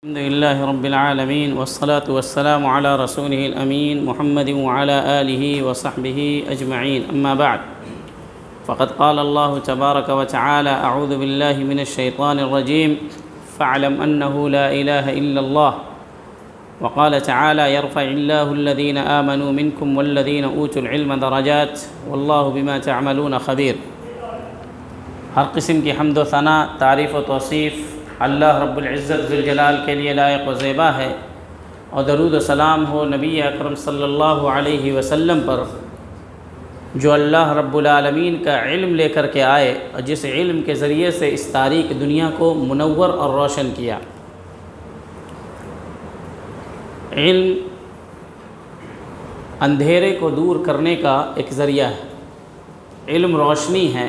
الحمد لله رب العالمين والصلاة والسلام على رسوله الأمين محمد وعلى آله وصحبه أجمعين أما بعد فقد قال الله تبارك وتعالى أعوذ بالله من الشيطان الرجيم فاعلم أنه لا إله إلا الله وقال تعالى يرفع الله الذين آمنوا منكم والذين أوتوا العلم درجات والله بما تعملون خبير۔ ہر قسم کی حمد و ثنا، تعریف و توصیف اللہ رب العزت ذوالجلال کے لیے لائق و زیبا ہے، اور درود و سلام ہو نبی اکرم صلی اللہ علیہ وسلم پر، جو اللہ رب العالمین کا علم لے کر کے آئے اور جس علم کے ذریعے سے اس تاریک دنیا کو منور اور روشن کیا۔ علم اندھیرے کو دور کرنے کا ایک ذریعہ ہے، علم روشنی ہے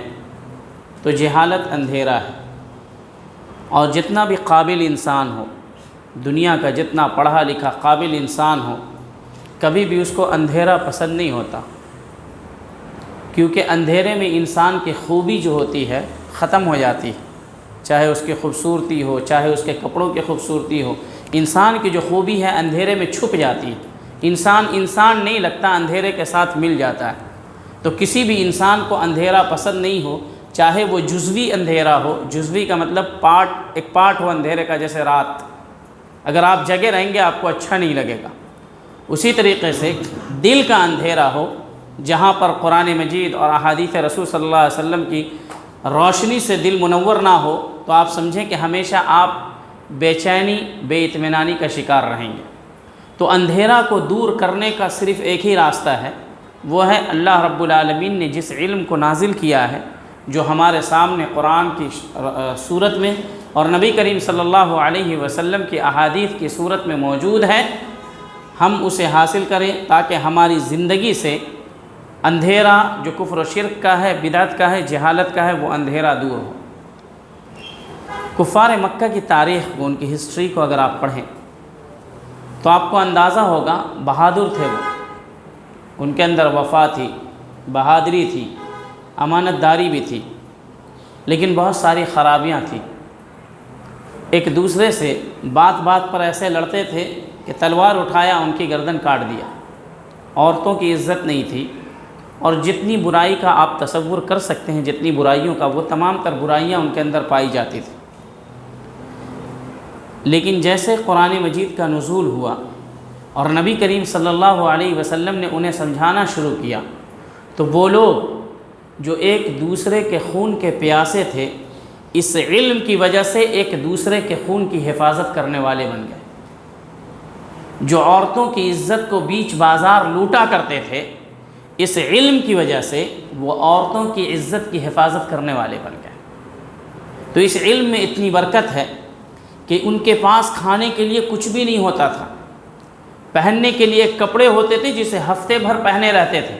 تو جہالت اندھیرا ہے، اور جتنا بھی قابل انسان ہو، دنیا کا جتنا پڑھا لکھا قابل انسان ہو، کبھی بھی اس کو اندھیرا پسند نہیں ہوتا، کیونکہ اندھیرے میں انسان کی خوبی جو ہوتی ہے ختم ہو جاتی ہے، چاہے اس کی خوبصورتی ہو، چاہے اس کے کپڑوں کی خوبصورتی ہو، انسان کی جو خوبی ہے اندھیرے میں چھپ جاتی ہے، انسان نہیں لگتا، اندھیرے کے ساتھ مل جاتا ہے۔ تو کسی بھی انسان کو اندھیرا پسند نہیں ہو، چاہے وہ جزوی اندھیرا ہو، جزوی کا مطلب ایک پارٹ ہو اندھیرے کا، جیسے رات، اگر آپ جگے رہیں گے آپ کو اچھا نہیں لگے گا۔ اسی طریقے سے دل کا اندھیرا ہو، جہاں پر قرآن مجید اور احادیث رسول صلی اللہ علیہ وسلم کی روشنی سے دل منور نہ ہو، تو آپ سمجھیں کہ ہمیشہ آپ بے چینی، بے اطمینانی کا شکار رہیں گے۔ تو اندھیرا کو دور کرنے کا صرف ایک ہی راستہ ہے، وہ ہے اللہ رب العالمین نے جس علم کو نازل کیا ہے، جو ہمارے سامنے قرآن کی صورت میں اور نبی کریم صلی اللہ علیہ وسلم کی احادیث کی صورت میں موجود ہے، ہم اسے حاصل کریں تاکہ ہماری زندگی سے اندھیرا جو کفر و شرک کا ہے، بدعت کا ہے، جہالت کا ہے، وہ اندھیرا دور ہو۔ کفار مکہ کی تاریخ کو، ان کی ہسٹری کو اگر آپ پڑھیں تو آپ کو اندازہ ہوگا، بہادر تھے وہ، ان کے اندر وفا تھی، بہادری تھی، امانت داری بھی تھی، لیکن بہت ساری خرابیاں تھیں۔ ایک دوسرے سے بات بات پر ایسے لڑتے تھے کہ تلوار اٹھایا ان کی گردن کاٹ دیا۔ عورتوں کی عزت نہیں تھی، اور جتنی برائی کا آپ تصور کر سکتے ہیں، جتنی برائیوں کا، وہ تمام تر برائیاں ان کے اندر پائی جاتی تھیں۔ لیکن جیسے قرآن مجید کا نزول ہوا اور نبی کریم صلی اللہ علیہ وسلم نے انہیں سمجھانا شروع کیا، تو وہ لوگ جو ایک دوسرے کے خون کے پیاسے تھے، اس علم کی وجہ سے ایک دوسرے کے خون کی حفاظت کرنے والے بن گئے۔ جو عورتوں کی عزت کو بیچ بازار لوٹا کرتے تھے، اس علم کی وجہ سے وہ عورتوں کی عزت کی حفاظت کرنے والے بن گئے۔ تو اس علم میں اتنی برکت ہے کہ ان کے پاس کھانے کے لیے کچھ بھی نہیں ہوتا تھا، پہننے کے لیے کپڑے ہوتے تھے جسے ہفتے بھر پہنے رہتے تھے۔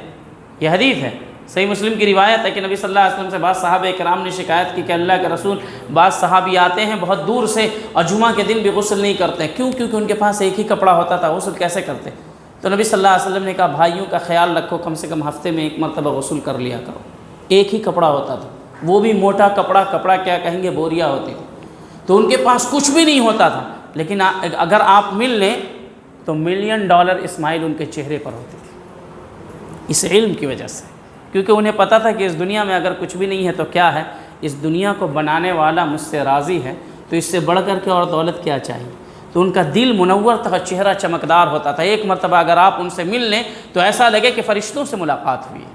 یہ حدیث ہے، صحیح مسلم کی روایت ہے کہ نبی صلی اللہ علیہ وسلم سے بعض صحابہ کرام نے شکایت کی کہ اللہ کے رسول، بعض صحابی آتے ہیں بہت دور سے اور جمعہ کے دن بھی غسل نہیں کرتے ہیں، کیوں؟ کیونکہ ان کے پاس ایک ہی کپڑا ہوتا تھا، غسل کیسے کرتے؟ تو نبی صلی اللہ علیہ وسلم نے کہا بھائیوں کا خیال رکھو، کم سے کم ہفتے میں ایک مرتبہ غسل کر لیا کرو۔ ایک ہی کپڑا ہوتا تھا، وہ بھی موٹا کپڑا کیا کہیں گے، بوریا ہوتی تھی۔ تو ان کے پاس کچھ بھی نہیں ہوتا تھا، لیکن اگر آپ مل لیں تو $1,000,000 اسمائل ان کے چہرے پر ہوتی تھی، اس علم کی وجہ سے، کیونکہ انہیں پتہ تھا کہ اس دنیا میں اگر کچھ بھی نہیں ہے تو کیا ہے، اس دنیا کو بنانے والا مجھ سے راضی ہے، تو اس سے بڑھ کر کے اور دولت کیا چاہیے۔ تو ان کا دل منور تھا، چہرہ چمکدار ہوتا تھا۔ ایک مرتبہ اگر آپ ان سے مل لیں تو ایسا لگے کہ فرشتوں سے ملاقات ہوئی ہے،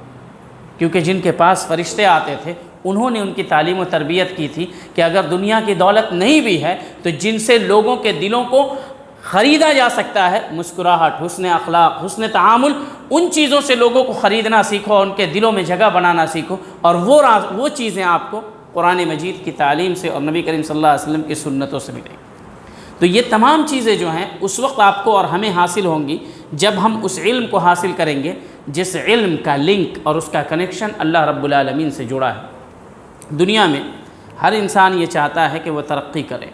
کیونکہ جن کے پاس فرشتے آتے تھے انہوں نے ان کی تعلیم و تربیت کی تھی کہ اگر دنیا کی دولت نہیں بھی ہے تو جن سے لوگوں کے دلوں کو خریدا جا سکتا ہے، مسکراہٹ، حسن اخلاق، حسن تعامل، ان چیزوں سے لوگوں کو خریدنا سیکھو، ان کے دلوں میں جگہ بنانا سیکھو، اور وہ چیزیں آپ کو قرآن مجید کی تعلیم سے اور نبی کریم صلی اللہ علیہ وسلم کی سنتوں سے ملیں گی۔ تو یہ تمام چیزیں جو ہیں اس وقت آپ کو اور ہمیں حاصل ہوں گی جب ہم اس علم کو حاصل کریں گے جس علم کا لنک اور اس کا کنیکشن اللہ رب العالمین سے جڑا ہے۔ دنیا میں ہر انسان یہ چاہتا ہے کہ وہ ترقی کرے،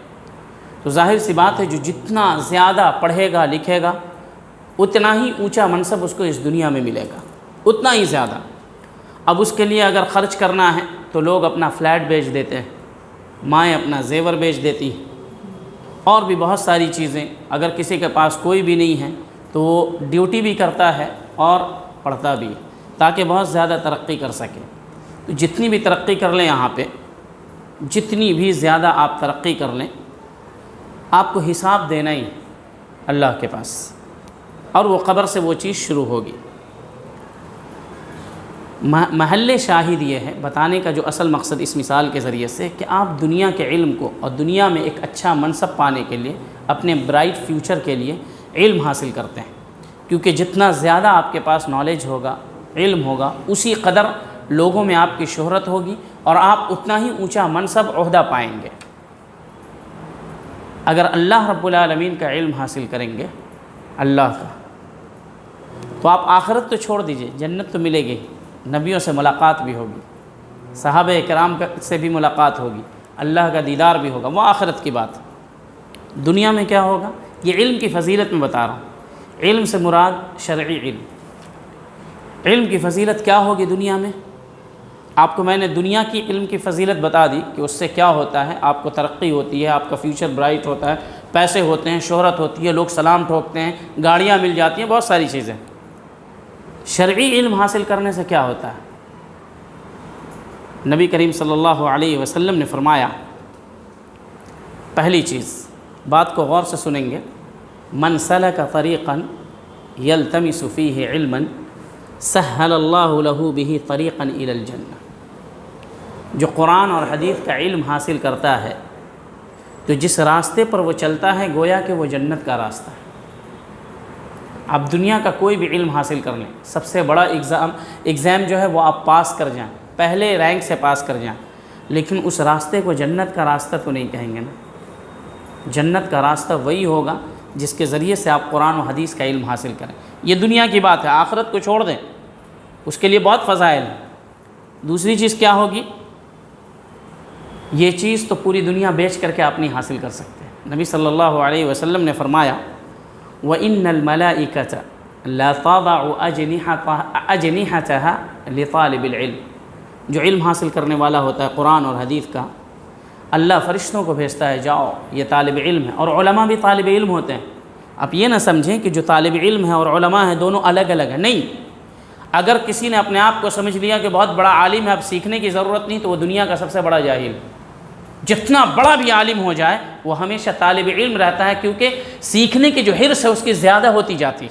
تو ظاہر سی بات ہے جو جتنا زیادہ پڑھے گا لکھے گا اتنا ہی اونچا منصب اس کو اس دنیا میں ملے گا، اتنا ہی زیادہ۔ اب اس کے لیے اگر خرچ کرنا ہے تو لوگ اپنا فلیٹ بیچ دیتے ہیں، مائیں اپنا زیور بیچ دیتی ہیں، اور بھی بہت ساری چیزیں. اگر کسی کے پاس کوئی بھی نہیں ہے تو وہ ڈیوٹی بھی کرتا ہے اور پڑھتا بھی تاکہ بہت زیادہ ترقی کر سکے. تو جتنی بھی ترقی کر لیں یہاں پہ، جتنی بھی زیادہ آپ ترقی کر لیں، آپ کو حساب دینا ہی اللہ کے پاس، اور وہ قبر سے وہ چیز شروع ہوگی. محل شاہد یہ ہے بتانے کا جو اصل مقصد اس مثال کے ذریعے سے کہ آپ دنیا کے علم کو اور دنیا میں ایک اچھا منصب پانے کے لیے، اپنے برائٹ فیوچر کے لیے علم حاصل کرتے ہیں. کیونکہ جتنا زیادہ آپ کے پاس نالج ہوگا، علم ہوگا، اسی قدر لوگوں میں آپ کی شہرت ہوگی اور آپ اتنا ہی اونچا منصب عہدہ پائیں گے. اگر اللہ رب العالمین کا علم حاصل کریں گے، اللہ کا، تو آپ آخرت تو چھوڑ دیجئے، جنت تو ملے گی، نبیوں سے ملاقات بھی ہوگی، صحابہ کرام سے بھی ملاقات ہوگی، اللہ کا دیدار بھی ہوگا، وہ آخرت کی بات. دنیا میں کیا ہوگا؟ یہ علم کی فضیلت میں بتا رہا ہوں. علم سے مراد شرعی علم. علم کی فضیلت کیا ہوگی دنیا میں؟ آپ کو میں نے دنیا کی علم کی فضیلت بتا دی کہ اس سے کیا ہوتا ہے. آپ کو ترقی ہوتی ہے، آپ کا فیوچر برائٹ ہوتا ہے، پیسے ہوتے ہیں، شہرت ہوتی ہے، لوگ سلام ٹھوکتے ہیں، گاڑیاں مل جاتی ہیں، بہت ساری چیزیں. شرعی علم حاصل کرنے سے کیا ہوتا ہے؟ نبی کریم صلی اللہ علیہ وسلم نے فرمایا، پہلی چیز، بات کو غور سے سنیں گے، من سلک طریقا یلتمس فیہ علما سہل اللہ لہ بہ طریقا الی الجنہ. جو قرآن اور حدیث کا علم حاصل کرتا ہے تو جس راستے پر وہ چلتا ہے گویا کہ وہ جنت کا راستہ ہے. آپ دنیا کا کوئی بھی علم حاصل کر لیں، سب سے بڑا ایگزام جو ہے وہ آپ پاس کر جائیں، پہلے رینک سے پاس کر جائیں، لیکن اس راستے کو جنت کا راستہ تو نہیں کہیں گے نا. جنت کا راستہ وہی ہوگا جس کے ذریعے سے آپ قرآن و حدیث کا علم حاصل کریں. یہ دنیا کی بات ہے، آخرت کو چھوڑ دیں، اس کے لیے بہت فضائل ہیں. دوسری چیز کیا ہوگی؟ یہ چیز تو پوری دنیا بیچ کر کے آپ نہیں حاصل کر سکتے. نبی صلی اللہ علیہ وسلم نے فرمایا، وَإِنَّ الْمَلَائِكَةَ لَا تَضَعُ أَجْنِحَتَهَا لِطَالِبِ الْعِلْمِ. جو علم حاصل کرنے والا ہوتا ہے قرآن اور حدیث کا، اللہ فرشتوں کو بھیجتا ہے، جاؤ یہ طالب علم ہے. اور علماء بھی طالب علم ہوتے ہیں. آپ یہ نہ سمجھیں کہ جو طالب علم ہے اور علماء ہیں دونوں الگ الگ ہیں، نہیں. اگر کسی نے اپنے آپ کو سمجھ لیا کہ بہت بڑا عالم ہے، اب سیکھنے کی ضرورت نہیں، تو وہ دنیا کا سب سے بڑا جاہل ہے. جتنا بڑا بھی عالم ہو جائے وہ ہمیشہ طالب علم رہتا ہے، کیونکہ سیکھنے کی جو حرص ہے اس کی زیادہ ہوتی جاتی.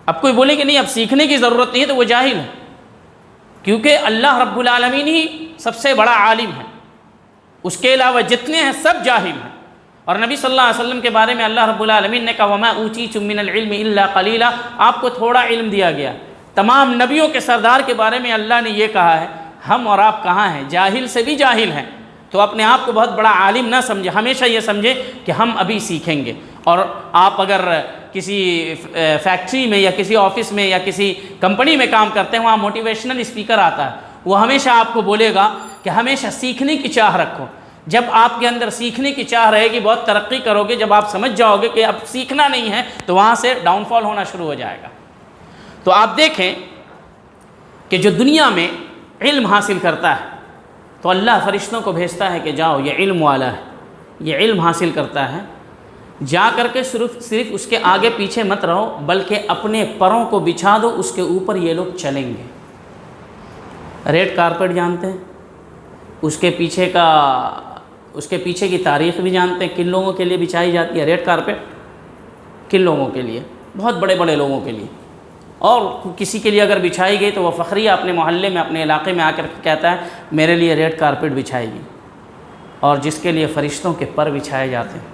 اب کوئی بولے کہ نہیں اب سیکھنے کی ضرورت نہیں ہے تو وہ جاہل ہے، کیونکہ اللہ رب العالمین ہی سب سے بڑا عالم ہے، اس کے علاوہ جتنے ہیں سب جاہل ہیں. اور نبی صلی اللہ علیہ وسلم کے بارے میں اللہ رب العالمین نے کہا، وَمَا أُوتِيتُم مِّنَ الْعِلْمِ إِلَّا قَلِيلًا. آپ کو تھوڑا علم دیا گیا. تمام نبیوں کے سردار کے بارے میں اللہ نے یہ کہا ہے، ہم اور آپ کہاں ہیں؟ جاہل سے بھی جاہل ہیں. تو اپنے آپ کو بہت بڑا عالم نہ سمجھے، ہمیشہ یہ سمجھے کہ ہم ابھی سیکھیں گے. اور آپ اگر کسی فیکٹری میں یا کسی آفس میں یا کسی کمپنی میں کام کرتے ہیں، وہاں موٹیویشنل اسپیکر آتا ہے، وہ ہمیشہ آپ کو بولے گا کہ ہمیشہ سیکھنے کی چاہ رکھو. جب آپ کے اندر سیکھنے کی چاہ رہے گی، بہت ترقی کرو گے، جب آپ سمجھ جاؤ گے کہ اب سیکھنا نہیں ہے تو وہاں سے ڈاؤن فال ہونا شروع ہو جائے گا. تو آپ دیکھیں کہ جو دنیا میں علم حاصل کرتا ہے تو اللہ فرشتوں کو بھیجتا ہے کہ جاؤ یہ علم والا ہے، یہ علم حاصل کرتا ہے، جا کر کے صرف اس کے آگے پیچھے مت رہو، بلکہ اپنے پروں کو بچھا دو، اس کے اوپر یہ لوگ چلیں گے. ریڈ کارپیٹ جانتے ہیں؟ اس کے پیچھے کی تاریخ بھی جانتے ہیں. کن لوگوں کے لیے بچھائی جاتی ہے ریڈ کارپیٹ؟ کن لوگوں کے لیے؟ بہت بڑے بڑے لوگوں کے لیے. اور کسی کے لیے اگر بچھائی گئی تو وہ فخریہ اپنے محلے میں، اپنے علاقے میں آ کر کہتا ہے میرے لیے ریڈ کارپیٹ بچھائے گی. اور جس کے لیے فرشتوں کے پر بچھائے جاتے ہیں.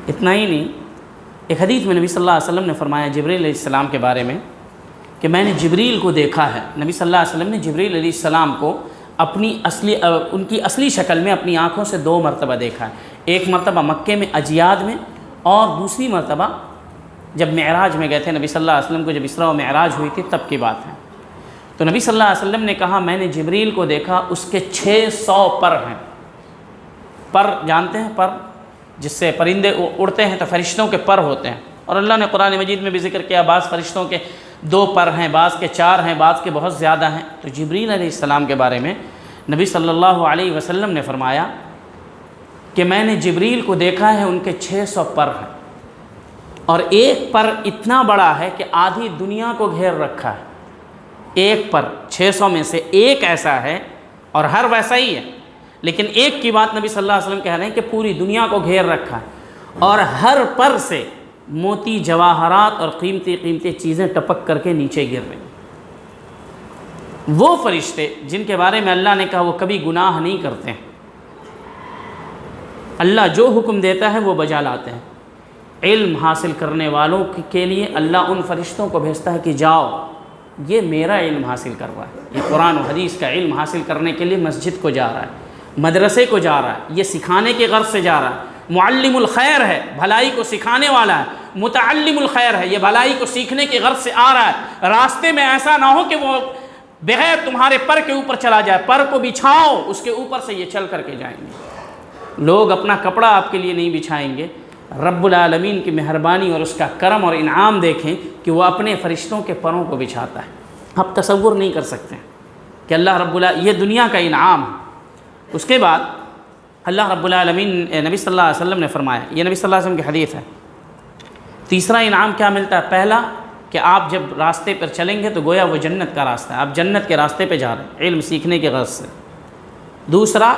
اتنا ہی نہیں، ایک حدیث میں نبی صلی اللہ علیہ وسلم نے فرمایا جبریل علیہ السلام کے بارے میں کہ میں نے جبریل کو دیکھا ہے. نبی صلی اللہ علیہ وسلم نے جبریل علیہ السلام کو ان کی اصلی شکل میں اپنی آنکھوں سے 2 مرتبہ دیکھا ہے. ایک مرتبہ مکے میں اجیاد میں، اور دوسری مرتبہ جب معراج میں گئے تھے نبی صلی اللہ علیہ وسلم کو، جب اسراء و معراج ہوئی تھی تب کی بات ہے. تو نبی صلی اللہ علیہ وسلم نے کہا میں نے جبریل کو دیکھا، اس کے 600 پر ہیں. پر جانتے ہیں؟ پر جس سے پرندے اڑتے ہیں تو فرشتوں کے پر ہوتے ہیں. اور اللہ نے قرآن مجید میں بھی ذکر کیا، بعض فرشتوں کے 2 پر ہیں، بعض کے 4 ہیں، بعض کے بہت زیادہ ہیں. تو جبریل علیہ السلام کے بارے میں نبی صلی اللہ علیہ وسلم نے فرمایا کہ میں نے جبریل کو دیکھا ہے، ان کے 600 پر ہیں، اور ایک پر اتنا بڑا ہے کہ آدھی دنیا کو گھیر رکھا ہے۔ ایک پر 600 میں سے ایک ایسا ہے، اور ہر ویسا ہی ہے، لیکن ایک کی بات نبی صلی اللہ علیہ وسلم کہہ رہے ہیں کہ پوری دنیا کو گھیر رکھا ہے، اور ہر پر سے موتی جواہرات اور قیمتی قیمتی چیزیں ٹپک کر کے نیچے گر رہی ہیں۔ وہ فرشتے جن کے بارے میں اللہ نے کہا وہ کبھی گناہ نہیں کرتے ہیں، اللہ جو حکم دیتا ہے وہ بجا لاتے ہیں۔ علم حاصل کرنے والوں کے لیے اللہ ان فرشتوں کو بھیجتا ہے کہ جاؤ، یہ میرا علم حاصل کر رہا ہے، یہ قرآن و حدیث کا علم حاصل کرنے کے لیے مسجد کو جا رہا ہے، مدرسے کو جا رہا ہے، یہ سکھانے کے غرض سے جا رہا ہے۔ معلم الخیر ہے، بھلائی کو سکھانے والا ہے۔ متعلم الخیر ہے، یہ بھلائی کو سیکھنے کے غرض سے آ رہا ہے۔ راستے میں ایسا نہ ہو کہ وہ بغیر تمہارے پر کے اوپر چلا جائے، پر کو بچھاؤ، اس کے اوپر سے یہ چل کر کے جائیں گے۔ لوگ اپنا کپڑا آپ کے لیے نہیں بچھائیں گے، رب العالمین کی مہربانی اور اس کا کرم اور انعام دیکھیں کہ وہ اپنے فرشتوں کے پروں کو بچھاتا ہے۔ آپ تصور نہیں کر سکتے کہ اللہ رب العالمین، یہ دنیا کا انعام ہے۔ اس کے بعد اللہ رب العالمین، نبی صلی اللہ علیہ وسلم نے فرمایا، یہ نبی صلی اللہ علیہ وسلم کی حدیث ہے، تیسرا انعام کیا ملتا ہے؟ پہلا کہ آپ جب راستے پر چلیں گے تو گویا وہ جنت کا راستہ ہے، آپ جنت کے راستے پہ جا رہے ہیں علم سیکھنے کے غرض سے۔ دوسرا،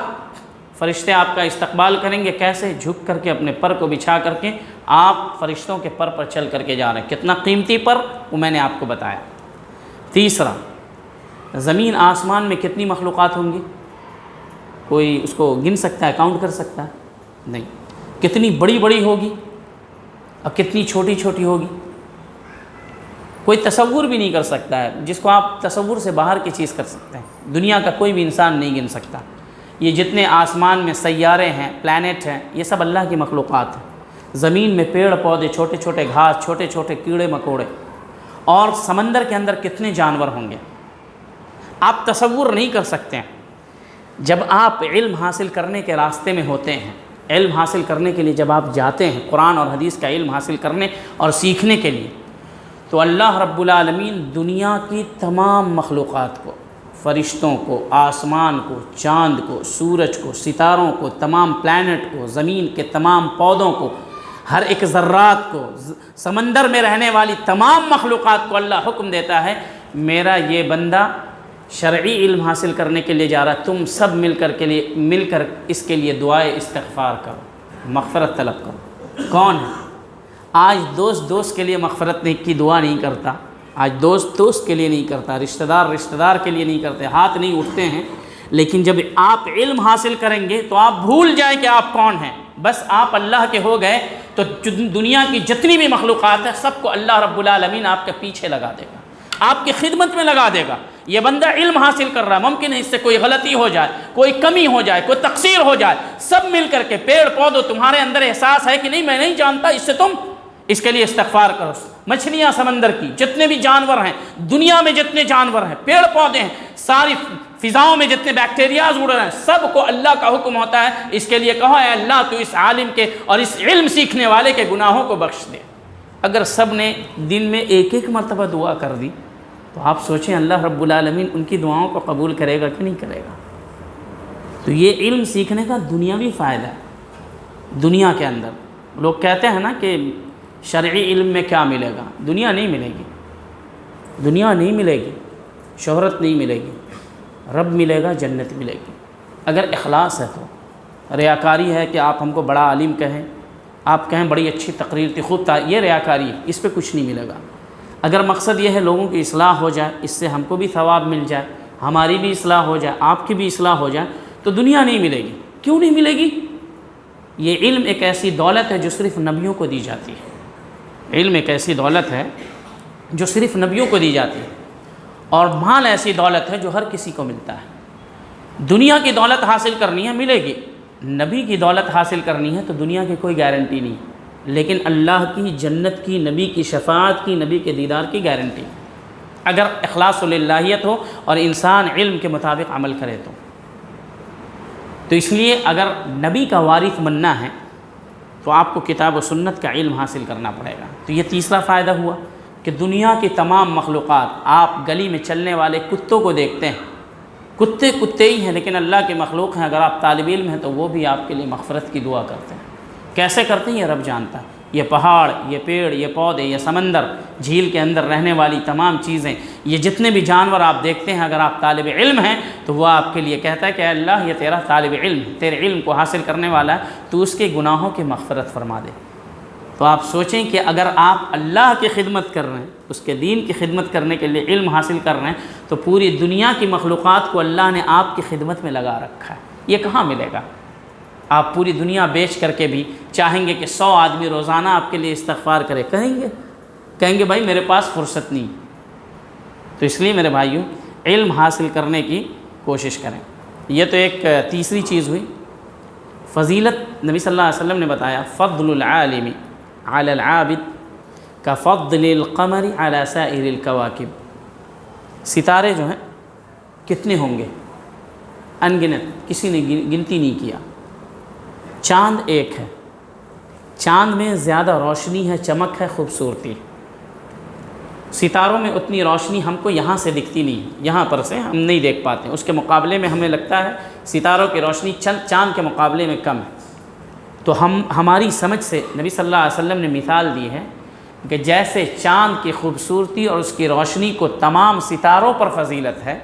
فرشتے آپ کا استقبال کریں گے، کیسے؟ جھک کر کے، اپنے پر کو بچھا کر کے آپ فرشتوں کے پر پر چل کر کے جا رہے ہیں۔ کتنا قیمتی پر، وہ میں نے آپ کو بتایا۔ تیسرا، زمین آسمان میں کتنی مخلوقات ہوں گی؟ کوئی اس کو گن سکتا ہے، کاؤنٹ کر سکتا ہے؟ نہیں۔ کتنی بڑی بڑی ہوگی اور کتنی چھوٹی چھوٹی ہوگی، کوئی تصور بھی نہیں کر سکتا ہے، جس کو آپ تصور سے باہر کی چیز کر سکتے ہیں، دنیا کا کوئی بھی انسان نہیں گن سکتا۔ یہ جتنے آسمان میں سیارے ہیں، پلانٹ ہیں، یہ سب اللہ کی مخلوقات ہیں۔ زمین میں پیڑ پودے، چھوٹے چھوٹے گھاس، چھوٹے چھوٹے کیڑے مکوڑے، اور سمندر کے اندر کتنے جانور ہوں گے، آپ تصور نہیں کر سکتے ہیں۔ جب آپ علم حاصل کرنے کے راستے میں ہوتے ہیں، علم حاصل کرنے کے لیے جب آپ جاتے ہیں، قرآن اور حدیث کا علم حاصل کرنے اور سیکھنے کے لیے، تو اللہ رب العالمین دنیا کی تمام مخلوقات کو، فرشتوں کو، آسمان کو، چاند کو، سورج کو، ستاروں کو، تمام پلانٹ کو، زمین کے تمام پودوں کو، ہر ایک ذرات کو، سمندر میں رہنے والی تمام مخلوقات کو اللہ حکم دیتا ہے، میرا یہ بندہ شرعی علم حاصل کرنے کے لیے جا رہا ہے، تم سب مل کر اس کے لیے دعائے استغفار کرو، مغفرت طلب کرو۔ کون ہے آج دوست کے لیے مغفرت کی دعا نہیں کرتا؟ آج دوست کے لیے نہیں کرتا، رشتہ دار کے لیے نہیں کرتے، ہاتھ نہیں اٹھتے ہیں۔ لیکن جب آپ علم حاصل کریں گے تو آپ بھول جائیں کہ آپ کون ہیں، بس آپ اللہ کے ہو گئے تو دنیا کی جتنی بھی مخلوقات ہیں سب کو اللہ رب العالمین آپ کے پیچھے لگا دے گا، آپ کی خدمت میں لگا دے گا۔ یہ بندہ علم حاصل کر رہا ہے، ممکن ہے اس سے کوئی غلطی ہو جائے، کوئی کمی ہو جائے، کوئی تقصیر ہو جائے، سب مل کر کے، پیڑ پودوں، تمہارے اندر احساس ہے کہ نہیں میں نہیں جانتا، اس سے تم اس کے لیے استغفار کرو۔ مچھلیاں سمندر کی، جتنے بھی جانور ہیں دنیا میں، جتنے جانور ہیں، پیڑ پودے ہیں، ساری فضاؤں میں جتنے بیکٹیریاز اڑ رہے ہیں، سب کو اللہ کا حکم ہوتا ہے، اس کے لیے کہو اے اللہ تو اس عالم کے اور اس علم سیکھنے والے کے گناہوں کو بخش دے۔ اگر سب نے دن میں ایک مرتبہ دعا کر دی تو آپ سوچیں اللہ رب العالمین ان کی دعاؤں کو قبول کرے گا کہ نہیں کرے گا۔ تو یہ علم سیکھنے کا دنیاوی فائدہ ہے۔ دنیا کے اندر لوگ کہتے ہیں نا کہ شرعی علم میں کیا ملے گا؟ دنیا نہیں ملے گی، دنیا نہیں ملے گی، شہرت نہیں ملے گی، رب ملے گا، جنت ملے گی۔ اگر اخلاص ہے تو ریاکاری ہے کہ آپ ہم کو بڑا عالم کہیں، آپ کہیں بڑی اچھی تقریر تھی، خوب تھا، یہ ریاکاری ہے، اس پہ کچھ نہیں ملے گا۔ اگر مقصد یہ ہے لوگوں کی اصلاح ہو جائے، اس سے ہم کو بھی ثواب مل جائے، ہماری بھی اصلاح ہو جائے، آپ کی بھی اصلاح ہو جائے، تو دنیا نہیں ملے گی۔ کیوں نہیں ملے گی؟ یہ علم ایک ایسی دولت ہے جو صرف نبیوں کو دی جاتی ہے۔ علم ایک ایسی دولت ہے جو صرف نبیوں کو دی جاتی ہے، اور مال ایسی دولت ہے جو ہر کسی کو ملتا ہے۔ دنیا کی دولت حاصل کرنی ہے ملے گی، نبی کی دولت حاصل کرنی ہے تو دنیا کی کوئی گارنٹی نہیں، لیکن اللہ کی جنت کی، نبی کی شفاعت کی، نبی کے دیدار کی گارنٹی، اگر اخلاص للہیت ہو اور انسان علم کے مطابق عمل کرے تو اس لیے اگر نبی کا وارث بننا ہے تو آپ کو کتاب و سنت کا علم حاصل کرنا پڑے گا۔ تو یہ تیسرا فائدہ ہوا کہ دنیا کی تمام مخلوقات، آپ گلی میں چلنے والے کتوں کو دیکھتے ہیں، کتے کتے ہی ہیں لیکن اللہ کے مخلوق ہیں. اگر آپ طالب علم ہیں تو وہ بھی آپ کے لیے مغفرت کی دعا کرتے ہیں. کیسے کرتے ہیں یہ رب جانتا ہے. یہ پہاڑ، یہ پیڑ، یہ پودے، یہ سمندر، جھیل کے اندر رہنے والی تمام چیزیں، یہ جتنے بھی جانور آپ دیکھتے ہیں، اگر آپ طالب علم ہیں تو وہ آپ کے لیے کہتا ہے کہ اے اللہ یہ تیرا طالب علم ہے، تیرے علم کو حاصل کرنے والا ہے، تو اس کے گناہوں کی مغفرت فرما دے. تو آپ سوچیں کہ اگر آپ اللہ کی خدمت کر رہے ہیں، اس کے دین کی خدمت کرنے کے لیے علم حاصل کر رہے ہیں، تو پوری دنیا کی مخلوقات کو اللہ نے آپ کی خدمت میں لگا رکھا ہے. یہ کہاں ملے گا؟ آپ پوری دنیا بیچ کر کے بھی چاہیں گے کہ 100 آدمی روزانہ آپ کے لیے استغفار کرے، کہیں گے بھائی میرے پاس فرصت نہیں. تو اس لیے میرے بھائیوں علم حاصل کرنے کی کوشش کریں. یہ تو ایک تیسری چیز ہوئی. فضیلت نبی صلی اللہ علیہ وسلم نے بتایا فضل العالم علی العابد کفضل القمر علی سائر الکواکب. ستارے جو ہیں کتنے ہوں گے؟ انگنت، کسی نے گنتی نہیں کیا. چاند ایک ہے، چاند میں زیادہ روشنی ہے، چمک ہے، خوبصورتی. ستاروں میں اتنی روشنی ہم کو یہاں سے دکھتی نہیں، یہاں پر سے ہم نہیں دیکھ پاتے. اس کے مقابلے میں ہمیں لگتا ہے ستاروں کی روشنی چاند کے مقابلے میں کم ہے. تو ہماری سمجھ سے نبی صلی اللہ علیہ وسلم نے مثال دی ہے کہ جیسے چاند کی خوبصورتی اور اس کی روشنی کو تمام ستاروں پر فضیلت ہے،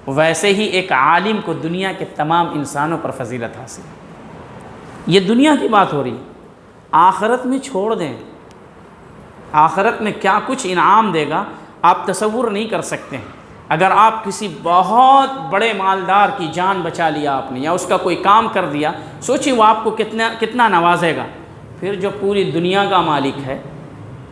ویسے ہی ایک عالم کو دنیا کے تمام انسانوں پر فضیلت حاصل ہے. یہ دنیا کی بات ہو رہی ہے. آخرت میں چھوڑ دیں، آخرت میں کیا کچھ انعام دے گا آپ تصور نہیں کر سکتے ہیں. اگر آپ کسی بہت بڑے مالدار کی جان بچا لیا آپ نے، یا اس کا کوئی کام کر دیا، سوچیں وہ آپ کو کتنا نوازے گا. پھر جو پوری دنیا کا مالک ہے،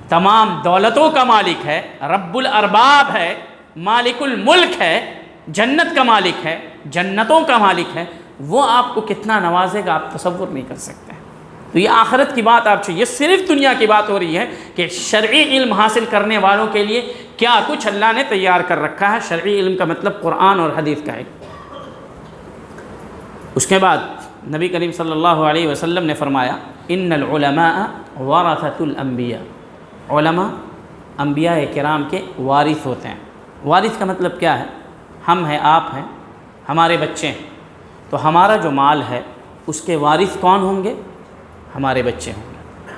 تمام دولتوں کا مالک ہے، رب الارباب ہے، مالک الملک ہے، جنت کا مالک ہے، جنتوں کا مالک ہے، وہ آپ کو کتنا نوازے گا آپ تصور نہیں کر سکتے. تو یہ آخرت کی بات آپ یہ صرف دنیا کی بات ہو رہی ہے کہ شرعی علم حاصل کرنے والوں کے لیے کیا کچھ اللہ نے تیار کر رکھا ہے. شرعی علم کا مطلب قرآن اور حدیث کا ہے. اس کے بعد نبی کریم صلی اللہ علیہ وسلم نے فرمایا ان العلماء ورثۃ الانبیاء. علماء انبیاء کرام کے وارث ہوتے ہیں. وارث کا مطلب کیا ہے؟ ہم ہیں، آپ ہیں، ہمارے بچے ہیں، تو ہمارا جو مال ہے اس کے وارث کون ہوں گے؟ ہمارے بچے ہوں گے.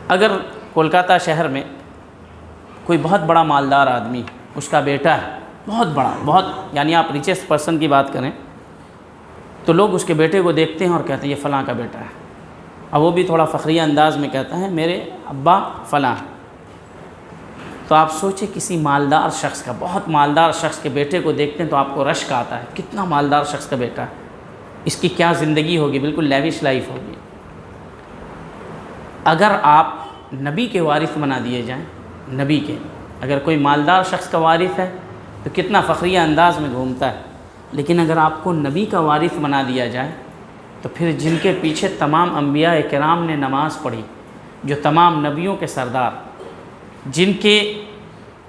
اگر کولکاتہ شہر میں کوئی بہت بڑا مالدار آدمی، اس کا بیٹا ہے بہت بڑا، یعنی آپ ریچسٹ پرسن کی بات کریں تو لوگ اس کے بیٹے کو دیکھتے ہیں اور کہتے ہیں یہ فلاں کا بیٹا ہے. اب وہ بھی تھوڑا فخریہ انداز میں کہتا ہے میرے ابا فلاں. تو آپ سوچیں کسی مالدار شخص کا، بہت مالدار شخص کے بیٹے کو دیکھتے ہیں تو آپ کو رشک آتا ہے، کتنا مالدار شخص کا بیٹا ہے، اس کی کیا زندگی ہوگی، بالکل لیوش لائف ہوگی. اگر آپ نبی کے وارث بنا دیے جائیں، نبی کے، اگر کوئی مالدار شخص کا وارث ہے تو کتنا فخریہ انداز میں گھومتا ہے، لیکن اگر آپ کو نبی کا وارث بنا دیا جائے تو پھر جن کے پیچھے تمام انبیاء کرام نے نماز پڑھی، جو تمام نبیوں کے سردار، جن کے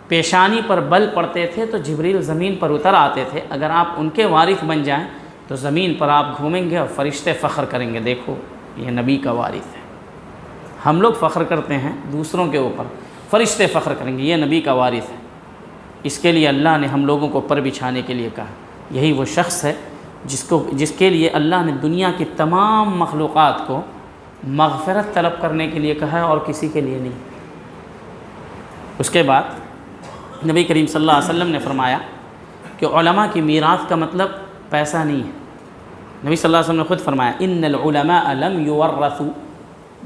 پیشانی پر بل پڑتے تھے تو جبریل زمین پر اتر آتے تھے، اگر آپ ان کے وارث بن جائیں تو زمین پر آپ گھومیں گے اور فرشتے فخر کریں گے دیکھو یہ نبی کا وارث ہے. ہم لوگ فخر کرتے ہیں دوسروں کے اوپر، فرشتے فخر کریں گے یہ نبی کا وارث ہے. اس کے لیے اللہ نے ہم لوگوں کو پر بچھانے کے لیے کہا. یہی وہ شخص ہے جس کے لیے اللہ نے دنیا کی تمام مخلوقات کو مغفرت طلب کرنے کے لیے کہا ہے اور کسی کے لیے نہیں. اس کے بعد نبی کریم صلی اللہ علیہ وسلم نے فرمایا کہ علماء کی میراث کا مطلب پیسہ نہیں ہے. نبی صلی اللہ علیہ وسلم نے خود فرمایا ان العلماء لم يورثوا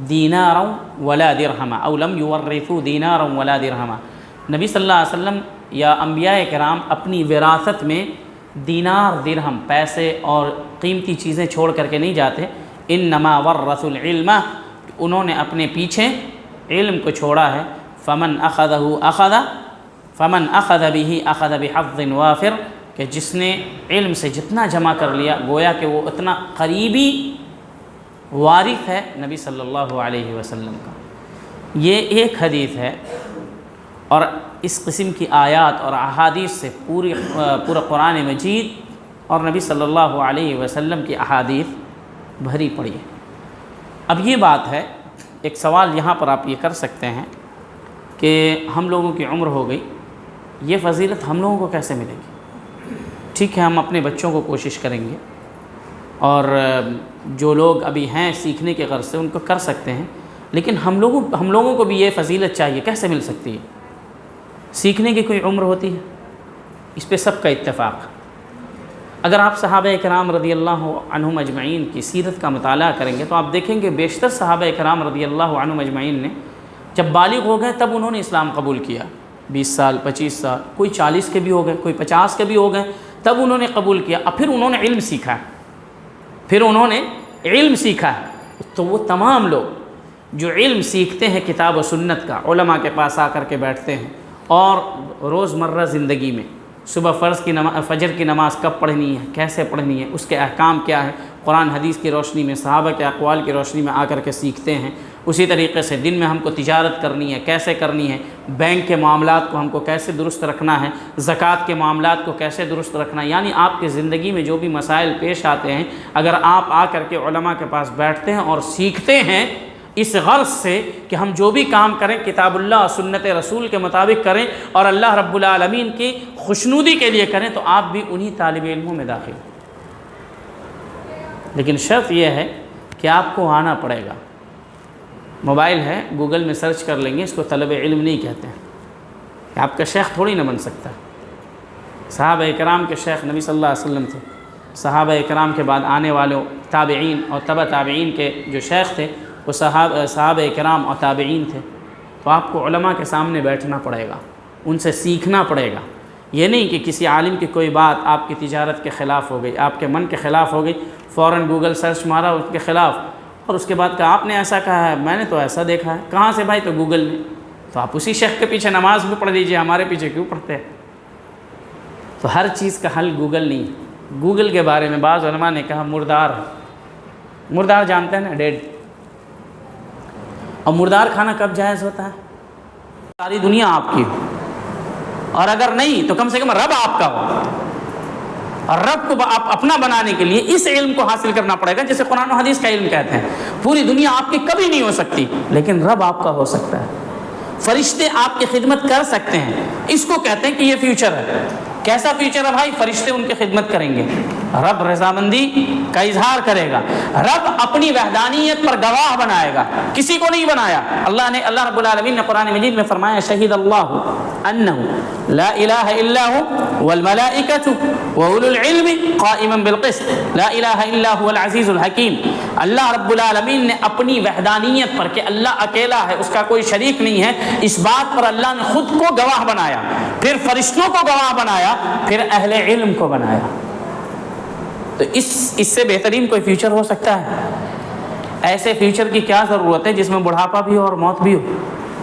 دینارا ولا درہما او لم یورثوا دینارا ولا درہما. نبی صلی اللہ علیہ وسلم یا انبیاء کرام اپنی وراثت میں دینار، درہم، پیسے اور قیمتی چیزیں چھوڑ کر کے نہیں جاتے. انما ورثوا العلم، انہوں نے اپنے پیچھے علم کو چھوڑا ہے. فمن اخذ به اخذ بحظ وافر، کہ جس نے علم سے جتنا جمع کر لیا گویا کہ وہ اتنا قریبی وارث ہے نبی صلی اللہ علیہ وسلم کا. یہ ایک حدیث ہے اور اس قسم کی آیات اور احادیث سے پورا قرآن مجید اور نبی صلی اللہ علیہ وسلم کی احادیث بھری پڑی ہے. اب یہ بات ہے، ایک سوال یہاں پر آپ یہ کر سکتے ہیں کہ ہم لوگوں کی عمر ہو گئی، یہ فضیلت ہم لوگوں کو کیسے ملے گی؟ ٹھیک ہے ہم اپنے بچوں کو کوشش کریں گے، اور جو لوگ ابھی ہیں سیکھنے کے غرض سے ان کو کر سکتے ہیں، لیکن ہم لوگوں کو بھی یہ فضیلت چاہیے۔ کیسے مل سکتی ہے؟ سیکھنے کی کوئی عمر ہوتی ہے؟ اس پہ سب کا اتفاق۔ اگر آپ صحابہ کرام رضی اللہ عنہم اجمعین کی سیرت کا مطالعہ کریں گے تو آپ دیکھیں گے بیشتر صحابہ کرام رضی اللہ عنہم اجمعین نے جب بالغ ہو گئے تب انہوں نے اسلام قبول کیا۔ 20 سال، 25 سال، کوئی 40 کے بھی ہو گئے، کوئی 50 کے بھی ہو گئے، تب انہوں نے قبول کیا۔ اب پھر انہوں نے علم سیکھا ہے، تو وہ تمام لوگ جو علم سیکھتے ہیں کتاب و سنت کا، علماء کے پاس آ کر کے بیٹھتے ہیں، اور روزمرہ زندگی میں صبح فجر کی نماز کب پڑھنی ہے، کیسے پڑھنی ہے، اس کے احکام کیا ہے، قرآن حدیث کی روشنی میں، صحابہ کے اقوال کی روشنی میں آ کر کے سیکھتے ہیں۔ اسی طریقے سے دن میں ہم کو تجارت کرنی ہے، کیسے کرنی ہے، بینک کے معاملات کو ہم کو کیسے درست رکھنا ہے، زکوٰۃ کے معاملات کو کیسے درست رکھنا ہے، یعنی آپ کی زندگی میں جو بھی مسائل پیش آتے ہیں، اگر آپ آ کر کے علماء کے پاس بیٹھتے ہیں اور سیکھتے ہیں اس غرض سے کہ ہم جو بھی کام کریں کتاب اللہ اور سنت رسول کے مطابق کریں اور اللہ رب العالمین کی خوشنودی کے لیے کریں، تو آپ بھی انہی طالب علموں میں داخل ہیں۔ لیکن شرط یہ ہے کہ آپ کو آنا پڑے گا۔ موبائل ہے، گوگل میں سرچ کر لیں گے، اس کو طلب علم نہیں کہتے ہیں۔ آپ کا شیخ تھوڑی نہ بن سکتا۔ صحابہ کرام کے شیخ نبی صلی اللہ علیہ وسلم تھے، صحابہ کرام کے بعد آنے والوں تابعین اور تبع تابعین کے جو شیخ تھے وہ صحابہ کرام اور تابعین تھے۔ تو آپ کو علماء کے سامنے بیٹھنا پڑے گا، ان سے سیکھنا پڑے گا۔ یہ نہیں کہ کسی عالم کی کوئی بات آپ کی تجارت کے خلاف ہو گئی، آپ کے من کے خلاف ہو گئی، فوراً گوگل سرچ مارا اس کے خلاف، اور اس کے بعد کہا آپ نے ایسا کہا ہے، میں نے تو ایسا دیکھا ہے۔ کہاں سے بھائی؟ تو گوگل میں۔ تو آپ اسی شیخ کے پیچھے نماز بھی پڑھ لیجیے، ہمارے پیچھے کیوں پڑھتے ہیں؟ تو ہر چیز کا حل گوگل نہیں ہے۔ گوگل کے بارے میں بعض علماء نے کہا مردار جانتے ہیں نا، ڈیڈ۔ اور مردار کھانا کب جائز ہوتا ہے؟ ساری دنیا آپ کی ہو، اور اگر نہیں تو کم سے کم رب آپ کا ہو، اور رب کو آپ اپنا بنانے کے لیے اس علم کو حاصل کرنا پڑے گا جسے قرآن و حدیث کا علم کہتے ہیں۔ پوری دنیا آپ کی کبھی نہیں ہو سکتی، لیکن رب آپ کا ہو سکتا ہے۔ فرشتے آپ کی خدمت کر سکتے ہیں، اس کو کہتے ہیں کہ یہ فیوچر ہے۔ کیسا فیوچر ہے بھائی؟ فرشتے ان کی خدمت کریں گے، رب رضامندی کا اظہار کرے گا، رب اپنی وحدانیت پر گواہ بنائے گا، کسی کو نہیں بنایا۔ اللہ رب العالمین نے قرآن مجید میں فرمایا شہید اللہ انہ لا الہ الا ہو والملائکۃ واولو العلم قائما بالقسط لا الہ الا هو العزیز الحکیم۔ اللہ رب العالمین نے اپنی وحدانیت پر کہ اللہ اکیلا ہے، اس کا کوئی شریک نہیں ہے، اس بات پر اللہ نے خود کو گواہ بنایا، پھر فرشتوں کو گواہ بنایا، پھر اہل علم کو بنایا۔ تو اس سے بہترین کوئی فیوچر ہو سکتا ہے؟ ایسے فیوچر کی کیا ضرورت ہے جس میں بڑھاپا بھی ہو اور موت بھی ہو،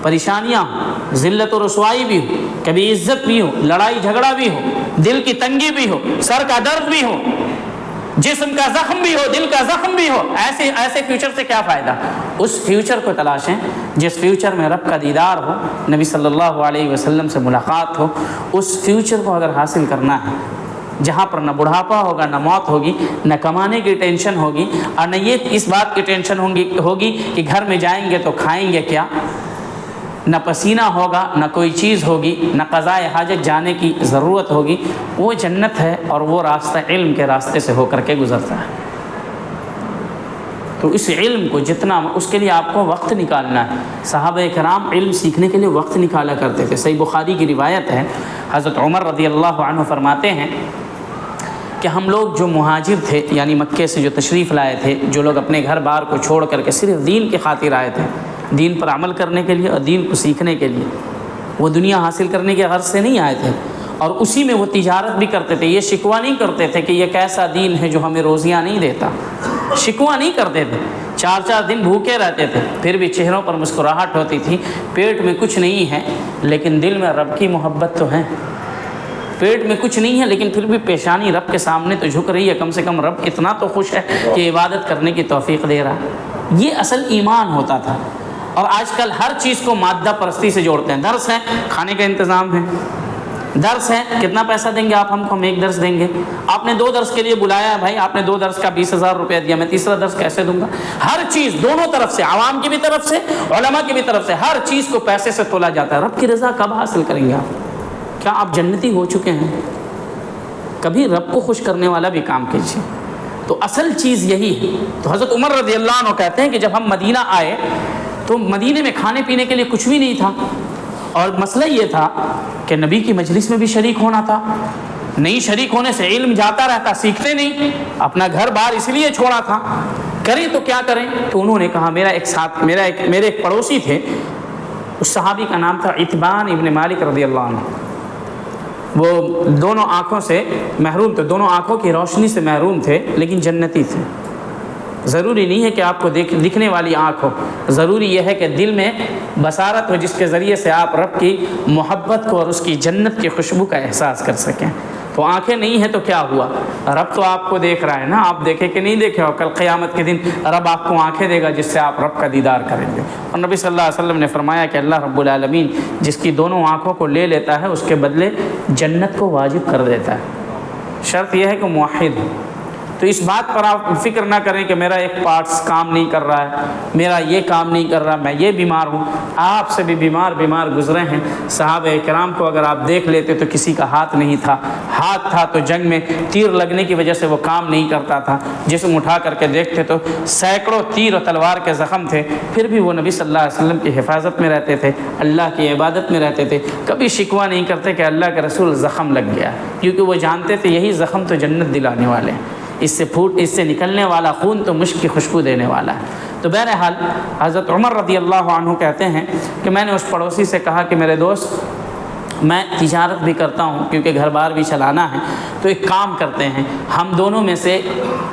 پریشانیاں ہوں، ذلت و رسوائی بھی ہو، کبھی عزت بھی ہو، لڑائی جھگڑا بھی ہو، دل کی تنگی بھی ہو، سر کا درد بھی ہو، جسم کا زخم بھی ہو، دل کا زخم بھی ہو۔ ایسے فیوچر سے کیا فائدہ؟ اس فیوچر کو تلاشیں جس فیوچر میں رب کا دیدار ہو، نبی صلی اللہ علیہ وسلم سے ملاقات ہو۔ اس فیوچر کو اگر حاصل کرنا ہے جہاں پر نہ بڑھاپا ہوگا، نہ موت ہوگی، نہ کمانے کی ٹینشن ہوگی، اور نہ یہ اس بات کی ٹینشن ہوگی کہ گھر میں جائیں گے تو کھائیں گے کیا، نہ پسینہ ہوگا، نہ کوئی چیز ہوگی، نہ قضائے حاجت جانے کی ضرورت ہوگی، وہ جنت ہے، اور وہ راستہ علم کے راستے سے ہو کر کے گزرتا ہے۔ تو اس علم کو جتنا، اس کے لیے آپ کو وقت نکالنا ہے۔ صحابہ کرام علم سیکھنے کے لیے وقت نکالا کرتے تھے۔ صحیح بخاری کی روایت ہے، حضرت عمر رضی اللہ عنہ فرماتے ہیں کہ ہم لوگ جو مہاجر تھے، یعنی مکے سے جو تشریف لائے تھے، جو لوگ اپنے گھر بار کو چھوڑ کر کے صرف دین کی خاطر آئے تھے، دین پر عمل کرنے کے لیے اور دین کو سیکھنے کے لیے، وہ دنیا حاصل کرنے کے غرض سے نہیں آئے تھے، اور اسی میں وہ تجارت بھی کرتے تھے۔ یہ شکوہ نہیں کرتے تھے کہ یہ کیسا دین ہے جو ہمیں روزیاں نہیں دیتا، شکوہ نہیں کرتے تھے، 4 دن بھوکے رہتے تھے، پھر بھی چہروں پر مسکراہٹ ہوتی تھی، پیٹ میں کچھ نہیں ہے لیکن دل میں رب کی محبت تو ہے۔ پیٹ میں کچھ نہیں ہے لیکن پھر بھی پیشانی رب کے سامنے تو جھک رہی ہے، کم سے کم رب اتنا تو خوش ہے کہ عبادت کرنے کی توفیق دے رہا ہے۔ یہ اصل ایمان ہوتا تھا۔ اور آج کل ہر چیز کو مادہ پرستی سے جوڑتے ہیں۔ درس ہے، کھانے کا انتظام ہے، درس ہے، کتنا پیسہ دیں گے آپ ہم کو؟ ہم 1 درس دیں گے۔ آپ نے 2 درس کے لیے بلایا ہے بھائی، آپ نے 2 درس کا 20,000 روپیہ دیا، میں تیسرا درس کیسے دوں گا؟ ہر چیز دونوں طرف سے، عوام کی بھی طرف سے، علماء کی بھی طرف سے، ہر چیز کو پیسے سے تولا جاتا ہے۔ رب کی رضا کب حاصل کریں گے آپ؟ کیا آپ جنتی ہو چکے ہیں؟ کبھی رب کو خوش کرنے والا بھی کام کیجیے۔ تو اصل چیز یہی ہے۔ تو حضرت عمر رضی اللہ عنہ کہتے ہیں کہ جب ہم مدینہ آئے تو مدینے میں کھانے پینے کے لیے کچھ بھی نہیں تھا، اور مسئلہ یہ تھا کہ نبی کی مجلس میں بھی شریک ہونا تھا۔ نہیں شریک ہونے سے علم جاتا رہتا، سیکھتے نہیں، اپنا گھر بار اس لیے چھوڑا تھا، کریں تو کیا کریں؟ تو انہوں نے کہا، میرے ایک پڑوسی تھے، اس صحابی کا نام تھا عتبان ابن مالک رضی اللہ عنہ، وہ دونوں آنکھوں سے محروم تھے، دونوں آنکھوں کی روشنی سے محروم تھے، لیکن جنتی تھے۔ ضروری نہیں ہے کہ آپ کو دکھنے والی آنکھ ہو، ضروری یہ ہے کہ دل میں بصارت ہو جس کے ذریعے سے آپ رب کی محبت کو اور اس کی جنت کی خوشبو کا احساس کر سکیں۔ تو آنکھیں نہیں ہیں تو کیا ہوا؟ رب تو آپ کو دیکھ رہا ہے نا، آپ دیکھیں کہ نہیں دیکھے، اور کل قیامت کے دن رب آپ کو آنکھیں دے گا جس سے آپ رب کا دیدار کریں گے۔ اور نبی صلی اللہ علیہ وسلم نے فرمایا کہ اللہ رب العالمین جس کی دونوں آنکھوں کو لے لیتا ہے اس کے بدلے جنت کو واجب کر دیتا ہے، شرط یہ ہے کہ موحد ہو۔ تو اس بات پر آپ فکر نہ کریں کہ میرا ایک پارٹس کام نہیں کر رہا ہے، میرا یہ کام نہیں کر رہا، میں یہ بیمار ہوں۔ آپ سے بھی بیمار گزرے ہیں۔ صحابہ کرام کو اگر آپ دیکھ لیتے تو کسی کا ہاتھ نہیں تھا، ہاتھ تھا تو جنگ میں تیر لگنے کی وجہ سے وہ کام نہیں کرتا تھا، جسم اٹھا کر کے دیکھتے تو سینکڑوں تیر و تلوار کے زخم تھے، پھر بھی وہ نبی صلی اللہ علیہ وسلم کی حفاظت میں رہتے تھے، اللہ کی عبادت میں رہتے تھے، کبھی شکوہ نہیں کرتے کہ اللہ کے رسول زخم لگ گیا، کیونکہ وہ جانتے تھے یہی زخم تو جنت دلانے والے ہیں، اس سے نکلنے والا خون تو مشک کی خوشبو دینے والا ہے۔ تو بہرحال حضرت عمر رضی اللہ عنہ کہتے ہیں کہ میں نے اس پڑوسی سے کہا کہ میرے دوست، میں تجارت بھی کرتا ہوں کیونکہ گھر بار بھی چلانا ہے، تو ایک کام کرتے ہیں، ہم دونوں میں سے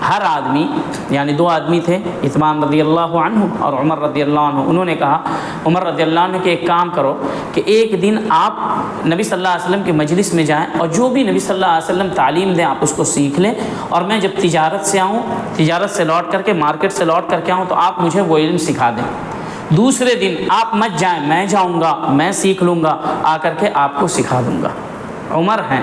ہر آدمی، یعنی دو آدمی تھے، عثمان رضی اللہ عنہ اور عمر رضی اللہ عنہ، انہوں نے کہا عمر رضی اللہ عنہ کہ ایک کام کرو کہ ایک دن آپ نبی صلی اللہ علیہ وسلم کی مجلس میں جائیں اور جو بھی نبی صلی اللہ علیہ وسلم تعلیم دیں آپ اس کو سیکھ لیں، اور میں جب تجارت سے آؤں، تجارت سے لوٹ کر کے، مارکیٹ سے لوٹ کر کے آؤں تو آپ مجھے وہ علم سکھا دیں۔ دوسرے دن آپ مت جائیں، میں جاؤں گا، میں سیکھ لوں گا، آ کر کے آپ کو سکھا دوں گا۔ عمر ہیں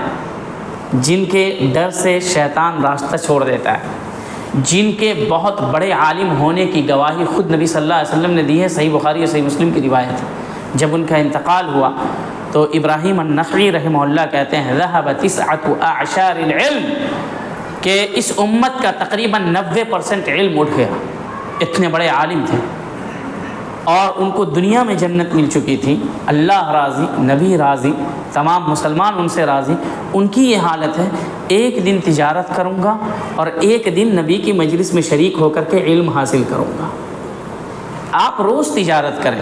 جن کے ڈر سے شیطان راستہ چھوڑ دیتا ہے، جن کے بہت بڑے عالم ہونے کی گواہی خود نبی صلی اللہ علیہ وسلم نے دی ہے، صحیح بخاری اور صحیح مسلم کی روایت ہے۔ جب ان کا انتقال ہوا تو ابراہیم النخعی رحمہ اللہ کہتے ہیں ذهب 9 اعشار العلم، کہ اس امت کا تقریباً 90% علم اٹھ گیا، اتنے بڑے عالم تھے، اور ان کو دنیا میں جنت مل چکی تھی، اللہ راضی، نبی راضی، تمام مسلمان ان سے راضی۔ ان کی یہ حالت ہے، ایک دن تجارت کروں گا اور ایک دن نبی کی مجلس میں شریک ہو کر کے علم حاصل کروں گا۔ آپ روز تجارت کریں،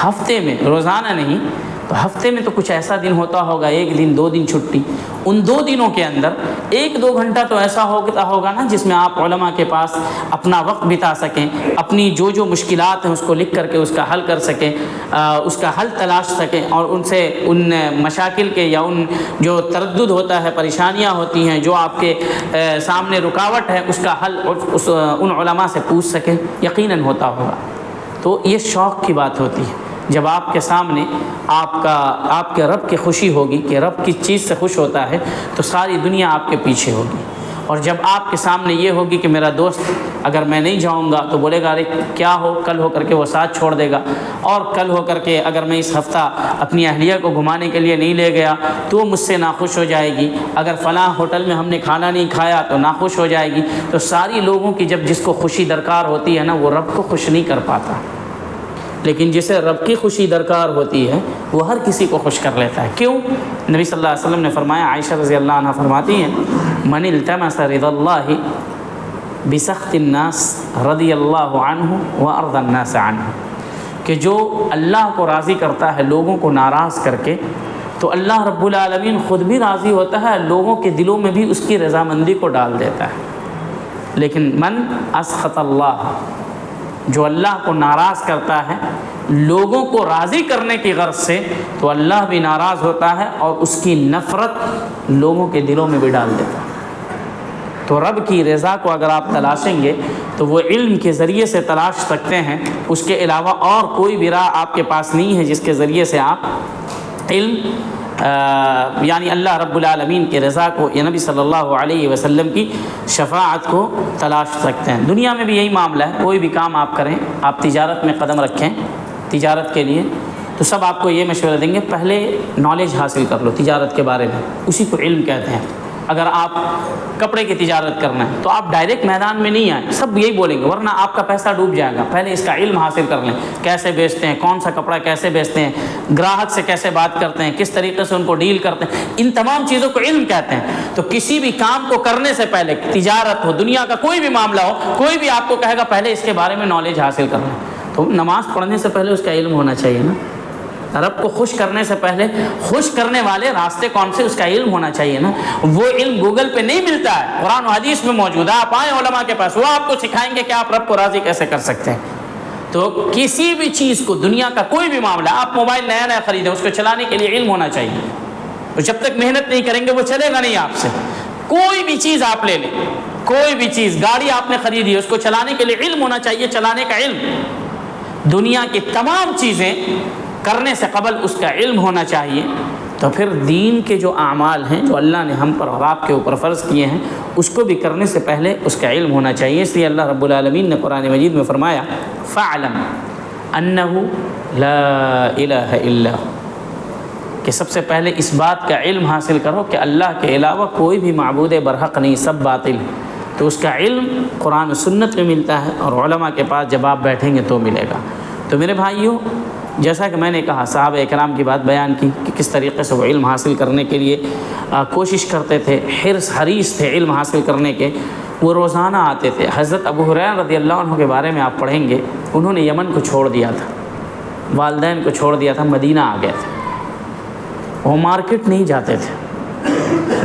ہفتے میں، روزانہ نہیں، تو ہفتے میں تو کچھ ایسا دن ہوتا ہوگا، ایک دن 2 دن چھٹی، ان 2 دنوں کے اندر 1-2 گھنٹہ تو ایسا ہوگا نا جس میں آپ علماء کے پاس اپنا وقت بتا سکیں، اپنی جو مشکلات ہیں اس کو لکھ کر کے اس کا حل کر سکیں، اس کا حل تلاش سکیں، اور ان سے ان مشاکل کے یا ان جو تردد ہوتا ہے، پریشانیاں ہوتی ہیں جو آپ کے سامنے رکاوٹ ہے، اس کا حل ان علماء سے پوچھ سکیں، یقیناً ہوتا ہوگا۔ تو یہ شوق کی بات ہوتی ہے، جب آپ کے سامنے آپ کے رب کی خوشی ہوگی کہ رب کس چیز سے خوش ہوتا ہے تو ساری دنیا آپ کے پیچھے ہوگی، اور جب آپ کے سامنے یہ ہوگی کہ میرا دوست اگر میں نہیں جاؤں گا تو بولے گا ارے کیا ہو، کل ہو کر کے وہ ساتھ چھوڑ دے گا، اور کل ہو کر کے اگر میں اس ہفتہ اپنی اہلیہ کو گھمانے کے لیے نہیں لے گیا تو وہ مجھ سے ناخوش ہو جائے گی، اگر فلاں ہوٹل میں ہم نے کھانا نہیں کھایا تو ناخوش ہو جائے گی۔ تو ساری لوگوں کی جس کو خوشی درکار ہوتی ہے نا، وہ رب کو خوش نہیں کر پاتا، لیکن جسے رب کی خوشی درکار ہوتی ہے وہ ہر کسی کو خوش کر لیتا ہے۔ کیوں؟ نبی صلی اللہ علیہ وسلم نے فرمایا، عائشہ رضی اللہ عنہ فرماتی ہیں، من التمس رضا اللہ بسخط الناس رضی اللہ عنہ وارضى الناس عنہ، کہ جو اللہ کو راضی کرتا ہے لوگوں کو ناراض کر کے تو اللہ رب العالمین خود بھی راضی ہوتا ہے، لوگوں کے دلوں میں بھی اس کی رضامندی کو ڈال دیتا ہے۔ لیکن من اسخط اللہ، جو اللہ کو ناراض کرتا ہے لوگوں کو راضی کرنے کی غرض سے، تو اللہ بھی ناراض ہوتا ہے اور اس کی نفرت لوگوں کے دلوں میں بھی ڈال دیتا ہے۔ تو رب کی رضا کو اگر آپ تلاشیں گے تو وہ علم کے ذریعے سے تلاش سکتے ہیں، اس کے علاوہ اور کوئی بھی راہ آپ کے پاس نہیں ہے جس کے ذریعے سے آپ علم یعنی اللہ رب العالمین کی رضا کو یا نبی صلی اللہ علیہ وسلم کی شفاعت کو تلاش سکتے ہیں۔ دنیا میں بھی یہی معاملہ ہے، کوئی بھی کام آپ کریں، آپ تجارت میں قدم رکھیں، تجارت کے لیے تو سب آپ کو یہ مشورہ دیں گے پہلے نالج حاصل کر لو تجارت کے بارے میں، اسی کو علم کہتے ہیں۔ اگر آپ کپڑے کی تجارت کرنا ہے تو آپ ڈائریکٹ میدان میں نہیں آئیں، سب یہی بولیں گے ورنہ آپ کا پیسہ ڈوب جائے گا، پہلے اس کا علم حاصل کر لیں، کیسے بیچتے ہیں، کون سا کپڑا کیسے بیچتے ہیں، گراہک سے کیسے بات کرتے ہیں، کس طریقے سے ان کو ڈیل کرتے ہیں، ان تمام چیزوں کو علم کہتے ہیں۔ تو کسی بھی کام کو کرنے سے پہلے، تجارت ہو، دنیا کا کوئی بھی معاملہ ہو، کوئی بھی آپ کو کہے گا پہلے اس کے بارے میں نالج حاصل کر لیں، تو نماز پڑھنے سے پہلے اس کا علم ہونا چاہیے نا، رب کو خوش کرنے سے پہلے خوش کرنے والے راستے کون سے، اس کا علم ہونا چاہیے نا۔ وہ علم گوگل پہ نہیں ملتا ہے، قرآن و حدیث میں موجود ہے، آپ آئیں علماء کے پاس، وہ آپ کو سکھائیں گے کہ آپ رب کو راضی کیسے کر سکتے ہیں۔ تو کسی بھی چیز کو، دنیا کا کوئی بھی معاملہ، آپ موبائل نیا نیا خریدیں، اس کو چلانے کے لیے علم ہونا چاہیے، تو جب تک محنت نہیں کریں گے وہ چلے گا نہیں آپ سے۔ کوئی بھی چیز آپ لے لیں، کوئی بھی چیز، گاڑی آپ نے خریدی، اس کو چلانے کے لیے علم ہونا چاہیے، چلانے کا علم۔ دنیا کی تمام چیزیں کرنے سے قبل اس کا علم ہونا چاہیے۔ تو پھر دین کے جو اعمال ہیں جو اللہ نے ہم پر اور آپ کے اوپر فرض کیے ہیں، اس کو بھی کرنے سے پہلے اس کا علم ہونا چاہیے۔ اس لیے اللہ رب العالمین نے قرآن مجید میں فرمایا فَاعْلَمْ أَنَّهُ لَا إِلَهَ إِلَّا هُوَ، کہ سب سے پہلے اس بات کا علم حاصل کرو کہ اللہ کے علاوہ کوئی بھی معبود برحق نہیں، سب باطل۔ تو اس کا علم قرآن و سنت میں ملتا ہے، اور علماء کے پاس جب آپ بیٹھیں گے تو ملے گا۔ تو میرے بھائیوں، جیسا کہ میں نے کہا، صحابہ اکرام کی بات بیان کی کہ کس طریقے سے وہ علم حاصل کرنے کے لیے کوشش کرتے تھے، حریص تھے علم حاصل کرنے کے، وہ روزانہ آتے تھے۔ حضرت ابو ہریرہ رضی اللہ عنہ کے بارے میں آپ پڑھیں گے، انہوں نے یمن کو چھوڑ دیا تھا، والدین کو چھوڑ دیا تھا، مدینہ آ گئے تھے، وہ مارکیٹ نہیں جاتے تھے،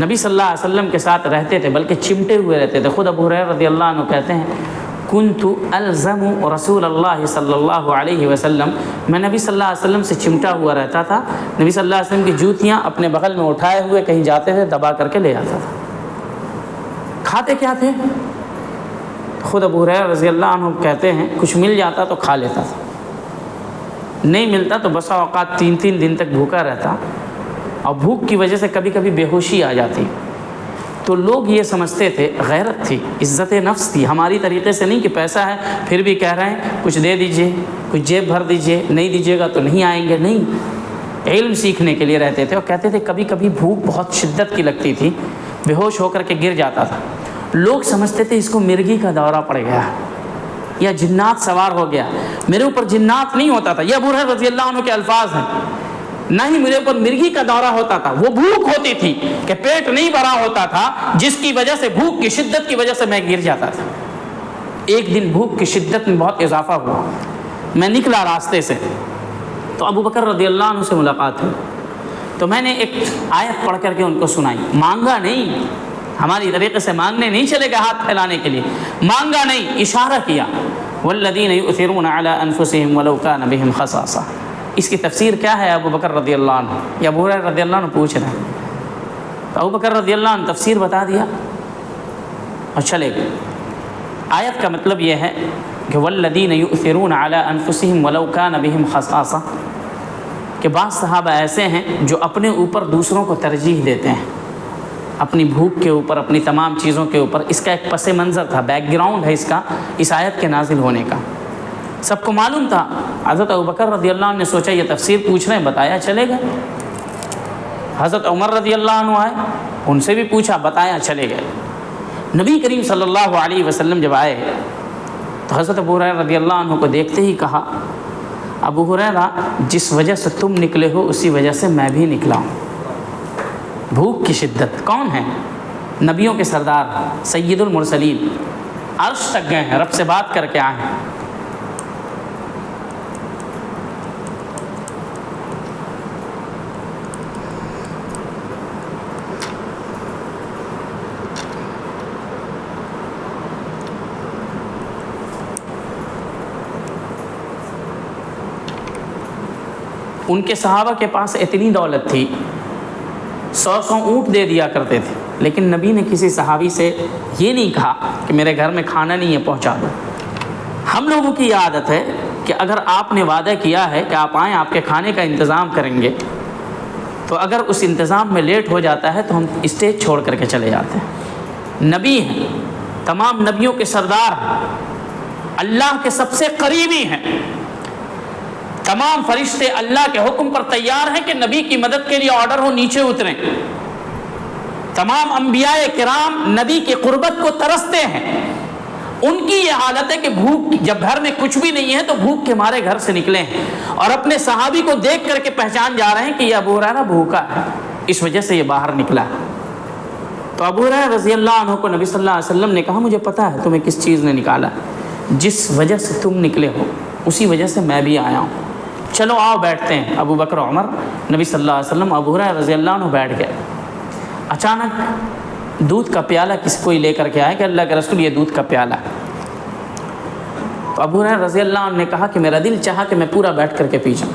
نبی صلی اللہ علیہ وسلم کے ساتھ رہتے تھے، بلکہ چمٹے ہوئے رہتے تھے۔ خود ابو ہریرہ رضی اللہ عنہ کہتے ہیں کنت الزم رسول اللہ صلی اللہ علیہ وسلم، میں نبی صلی اللہ علیہ وسلم سے چمٹا ہوا رہتا تھا، نبی صلی اللہ علیہ وسلم کی جوتیاں اپنے بغل میں اٹھائے ہوئے کہیں جاتے تھے، دبا کر کے لے آتا تھا۔ کھاتے کیا تھے؟ خود ابو ہریرہ رضی اللہ عنہ کہتے ہیں کچھ مل جاتا تو کھا لیتا تھا، نہیں ملتا تو بسا اوقات 3 دن تک بھوکا رہتا، اور بھوک کی وجہ سے کبھی کبھی بے ہوشی آ جاتی۔ تو لوگ یہ سمجھتے تھے، غیرت تھی، عزت نفس تھی، ہماری طریقے سے نہیں کہ پیسہ ہے پھر بھی کہہ رہے ہیں کچھ دے دیجئے، کچھ جیب بھر دیجئے، نہیں دیجئے گا تو نہیں آئیں گے، نہیں، علم سیکھنے کے لیے رہتے تھے۔ اور کہتے تھے کبھی کبھی بھوک بہت شدت کی لگتی تھی، بے ہوش ہو کر کے گر جاتا تھا، لوگ سمجھتے تھے اس کو مرگی کا دورہ پڑ گیا یا جنات سوار ہو گیا۔ میرے اوپر جنات نہیں ہوتا تھا، یہ ابو ہریرہ رضی اللہ عنہ کے الفاظ ہیں، نہ ہی میرے اوپر مرغی کا دورہ ہوتا تھا، وہ بھوک ہوتی تھی کہ پیٹ نہیں بھرا ہوتا تھا، جس کی وجہ سے، بھوک کی شدت کی وجہ سے میں گر جاتا تھا۔ ایک دن بھوک کی شدت میں بہت اضافہ ہوا، میں نکلا راستے سے، تو ابو بکر رضی اللہ عنہ سے ملاقات ہوئی، تو میں نے ایک آیت پڑھ کر کے ان کو سنائی، مانگا نہیں، ہماری طریقے سے مانگنے نہیں چلے گا، ہاتھ پھیلانے کے لیے مانگا نہیں، اشارہ کیا، والذین یؤثرون علی انفسہم ولو کان بہم خصاصہ۔ اس کی تفسیر کیا ہے ابو بکر رضی اللہ عنہ یا ابو ہریرہ رضی اللہ عنہ پوچھ رہے ہیں، تو ابو بکر رضی اللہ عنہ تفسیر بتا دیا اور چلے گئے۔ آیت کا مطلب یہ ہے کہ والذین یؤثرون علی انفسہم ولو کان بہم خصاصہ، کہ بعض صحابہ ایسے ہیں جو اپنے اوپر دوسروں کو ترجیح دیتے ہیں، اپنی بھوک کے اوپر، اپنی تمام چیزوں کے اوپر۔ اس کا ایک پس منظر تھا، بیک گراؤنڈ ہے اس کا، اس آیت کے نازل ہونے کا، سب کو معلوم تھا۔ حضرت ابوبکر رضی اللہ عنہ نے سوچا یہ تفسیر پوچھ رہے ہیں، بتایا، چلے گئے۔ حضرت عمر رضی اللہ عنہ آئے، ان سے بھی پوچھا، بتایا، چلے گئے۔ نبی کریم صلی اللہ علیہ وسلم جب آئے تو حضرت ابو ہریرہ رضی اللہ عنہ کو دیکھتے ہی کہا، ابو ہریرہ جس وجہ سے تم نکلے ہو اسی وجہ سے میں بھی نکلا ہوں۔ بھوک کی شدت، کون ہے؟ نبیوں کے سردار سید المرسلین، عرش تک گئے ہیں، رب سے بات کر کے آئے ہیں۔ ان کے صحابہ کے پاس اتنی دولت تھی، 100 اونٹ دے دیا کرتے تھے، لیکن نبی نے کسی صحابی سے یہ نہیں کہا کہ میرے گھر میں کھانا نہیں ہے پہنچا دو۔ ہم لوگوں کی یہ عادت ہے کہ اگر آپ نے وعدہ کیا ہے کہ آپ آئیں، آپ کے کھانے کا انتظام کریں گے، تو اگر اس انتظام میں لیٹ ہو جاتا ہے تو ہم اسٹیج چھوڑ کر کے چلے جاتے ہیں۔ نبی ہیں، تمام نبیوں کے سردار ہیں، اللہ کے سب سے قریبی ہیں، تمام فرشتے اللہ کے حکم پر تیار ہیں کہ نبی کی مدد کے لیے آرڈر ہو نیچے اتریں۔ تمام انبیاء کرام نبی کی قربت کو ترستے ہیں۔ ان کی یہ حالت ہے کہ بھوک، جب گھر میں کچھ بھی نہیں ہے تو بھوک کے مارے گھر سے نکلے ہیں اور اپنے صحابی کو دیکھ کر کے پہچان جا رہے ہیں کہ یہ ابو ہریرہ بھوکا ہے، اس وجہ سے یہ باہر نکلا ہے۔ تو ابو ہریرہ رضی اللہ عنہ کو نبی صلی اللہ علیہ وسلم نے کہا مجھے پتہ ہے تمہیں کس چیز نے نکالا، جس وجہ سے تم نکلے ہو اسی وجہ سے میں بھی آیا ہوں، چلو آؤ بیٹھتے ہیں۔ ابو بکر عمر نبی صلی اللہ علیہ وسلم ابو ہریرہ رضی اللہ عنہ بیٹھ گئے۔ اچانک دودھ کا پیالہ کسی کوئی لے کر کے آیا کہ اللہ کے رسول یہ دودھ کا پیالہ ہے۔ تو ابو ہریرہ رضی اللہ عنہ نے کہا کہ میرا دل چاہا کہ میں پورا بیٹھ کر کے پی جاؤں،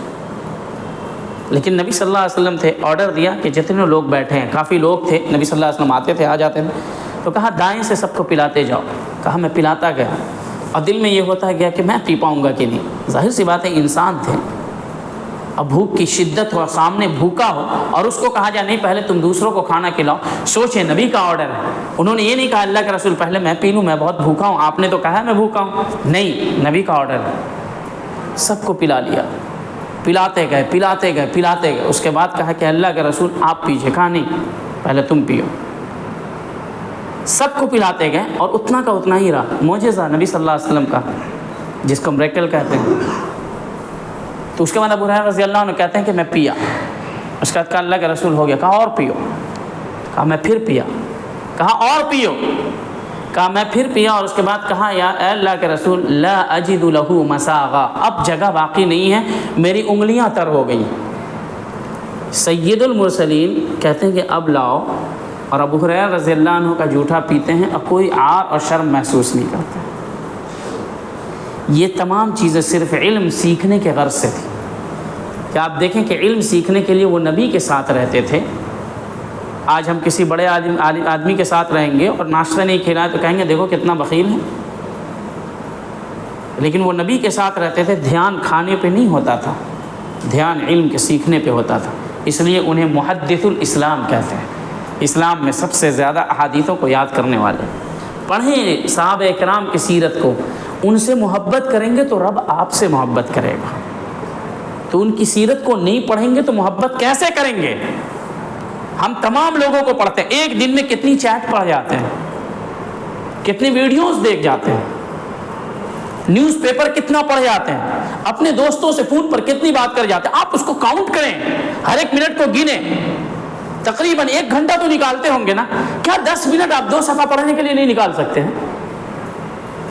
لیکن نبی صلی اللہ علیہ وسلم تھے، آرڈر دیا کہ جتنے لوگ بیٹھے ہیں، کافی لوگ تھے، نبی صلی اللہ علیہ وسلم آتے تھے آ جاتے تھے، تو کہا دائیں سے سب کو پلاتے جاؤ۔ کہا میں پلاتا گیا اور دل میں یہ ہوتا گیا کہ میں پی پاؤں گا کہ نہیں۔ ظاہر سی بات ہے انسان تھے، اب بھوک کی شدت ہو، سامنے بھوکا ہو اور اس کو کہا جائے نہیں پہلے تم دوسروں کو کھانا کھلاؤ۔ سوچیں نبی کا آرڈر ہے، انہوں نے یہ نہیں کہا اللہ کے رسول پہلے میں پی لوں میں بہت بھوکا ہوں، آپ نے تو کہا ہے میں بھوکا ہوں، نہیں، نبی کا آرڈر ہے۔ سب کو پلا لیا، پلاتے گئے، اس کے بعد کہا کہ اللہ کے رسول آپ پیجیے، کہا نہیں پہلے تم پیو۔ سب کو پلاتے گئے اور اتنا کا اتنا ہی رہا۔ معجزہ نبی صلی اللہ علیہ وسلم کا، جس کو میریکل کہتے ہیں۔ تو اس کے بعد ابو ہریرہ رضی اللہ عنہ کہتے ہیں کہ میں پیا، اس کے بعد کہا اللہ کے رسول ہو گیا، کہا اور پیو، کہا میں پھر پیا، کہا اور پیو، کہا میں پھر پیا، اور اس کے بعد کہا یا اے اللہ کے رسول لا اجد له مساغا، اب جگہ باقی نہیں ہے، میری انگلیاں تر ہو گئی۔ سید المرسلین کہتے ہیں کہ اب لاؤ، اور ابو ہریرہ رضی اللہ عنہ کا جھوٹا پیتے ہیں اور کوئی عار اور شرم محسوس نہیں کرتے۔ یہ تمام چیزیں صرف علم سیکھنے کے غرض سے تھی کہ آپ دیکھیں کہ علم سیکھنے کے لیے وہ نبی کے ساتھ رہتے تھے۔ آج ہم کسی بڑے آدمی کے ساتھ رہیں گے اور ناشتہ نہیں کھلائے تو کہیں گے دیکھو کتنا بخیل ہے، لیکن وہ نبی کے ساتھ رہتے تھے، دھیان کھانے پہ نہیں ہوتا تھا، دھیان علم کے سیکھنے پہ ہوتا تھا، اس لیے انہیں محدث الاسلام کہتے ہیں، اسلام میں سب سے زیادہ احادیثوں کو یاد کرنے والے۔ پڑھیں صحابہ اکرام کی سیرت کو، ان سے محبت کریں گے تو رب آپ سے محبت کرے گا، تو ان کی سیرت کو نہیں پڑھیں گے تو محبت کیسے کریں گے؟ ہم تمام لوگوں کو پڑھتے ہیں، ایک دن میں کتنی چیٹ پڑھ جاتے ہیں، کتنی ویڈیوز دیکھ جاتے ہیں، نیوز پیپر کتنا پڑھ جاتے ہیں، اپنے دوستوں سے فون پر کتنی بات کر جاتے ہیں، آپ اس کو کاؤنٹ کریں، ہر ایک منٹ کو گنیں، تقریباً 1 گھنٹہ تو نکالتے ہوں گے نا، کیا 10 منٹ آپ 2 صفحہ پڑھنے کے لیے نہیں نکال سکتے ہیں؟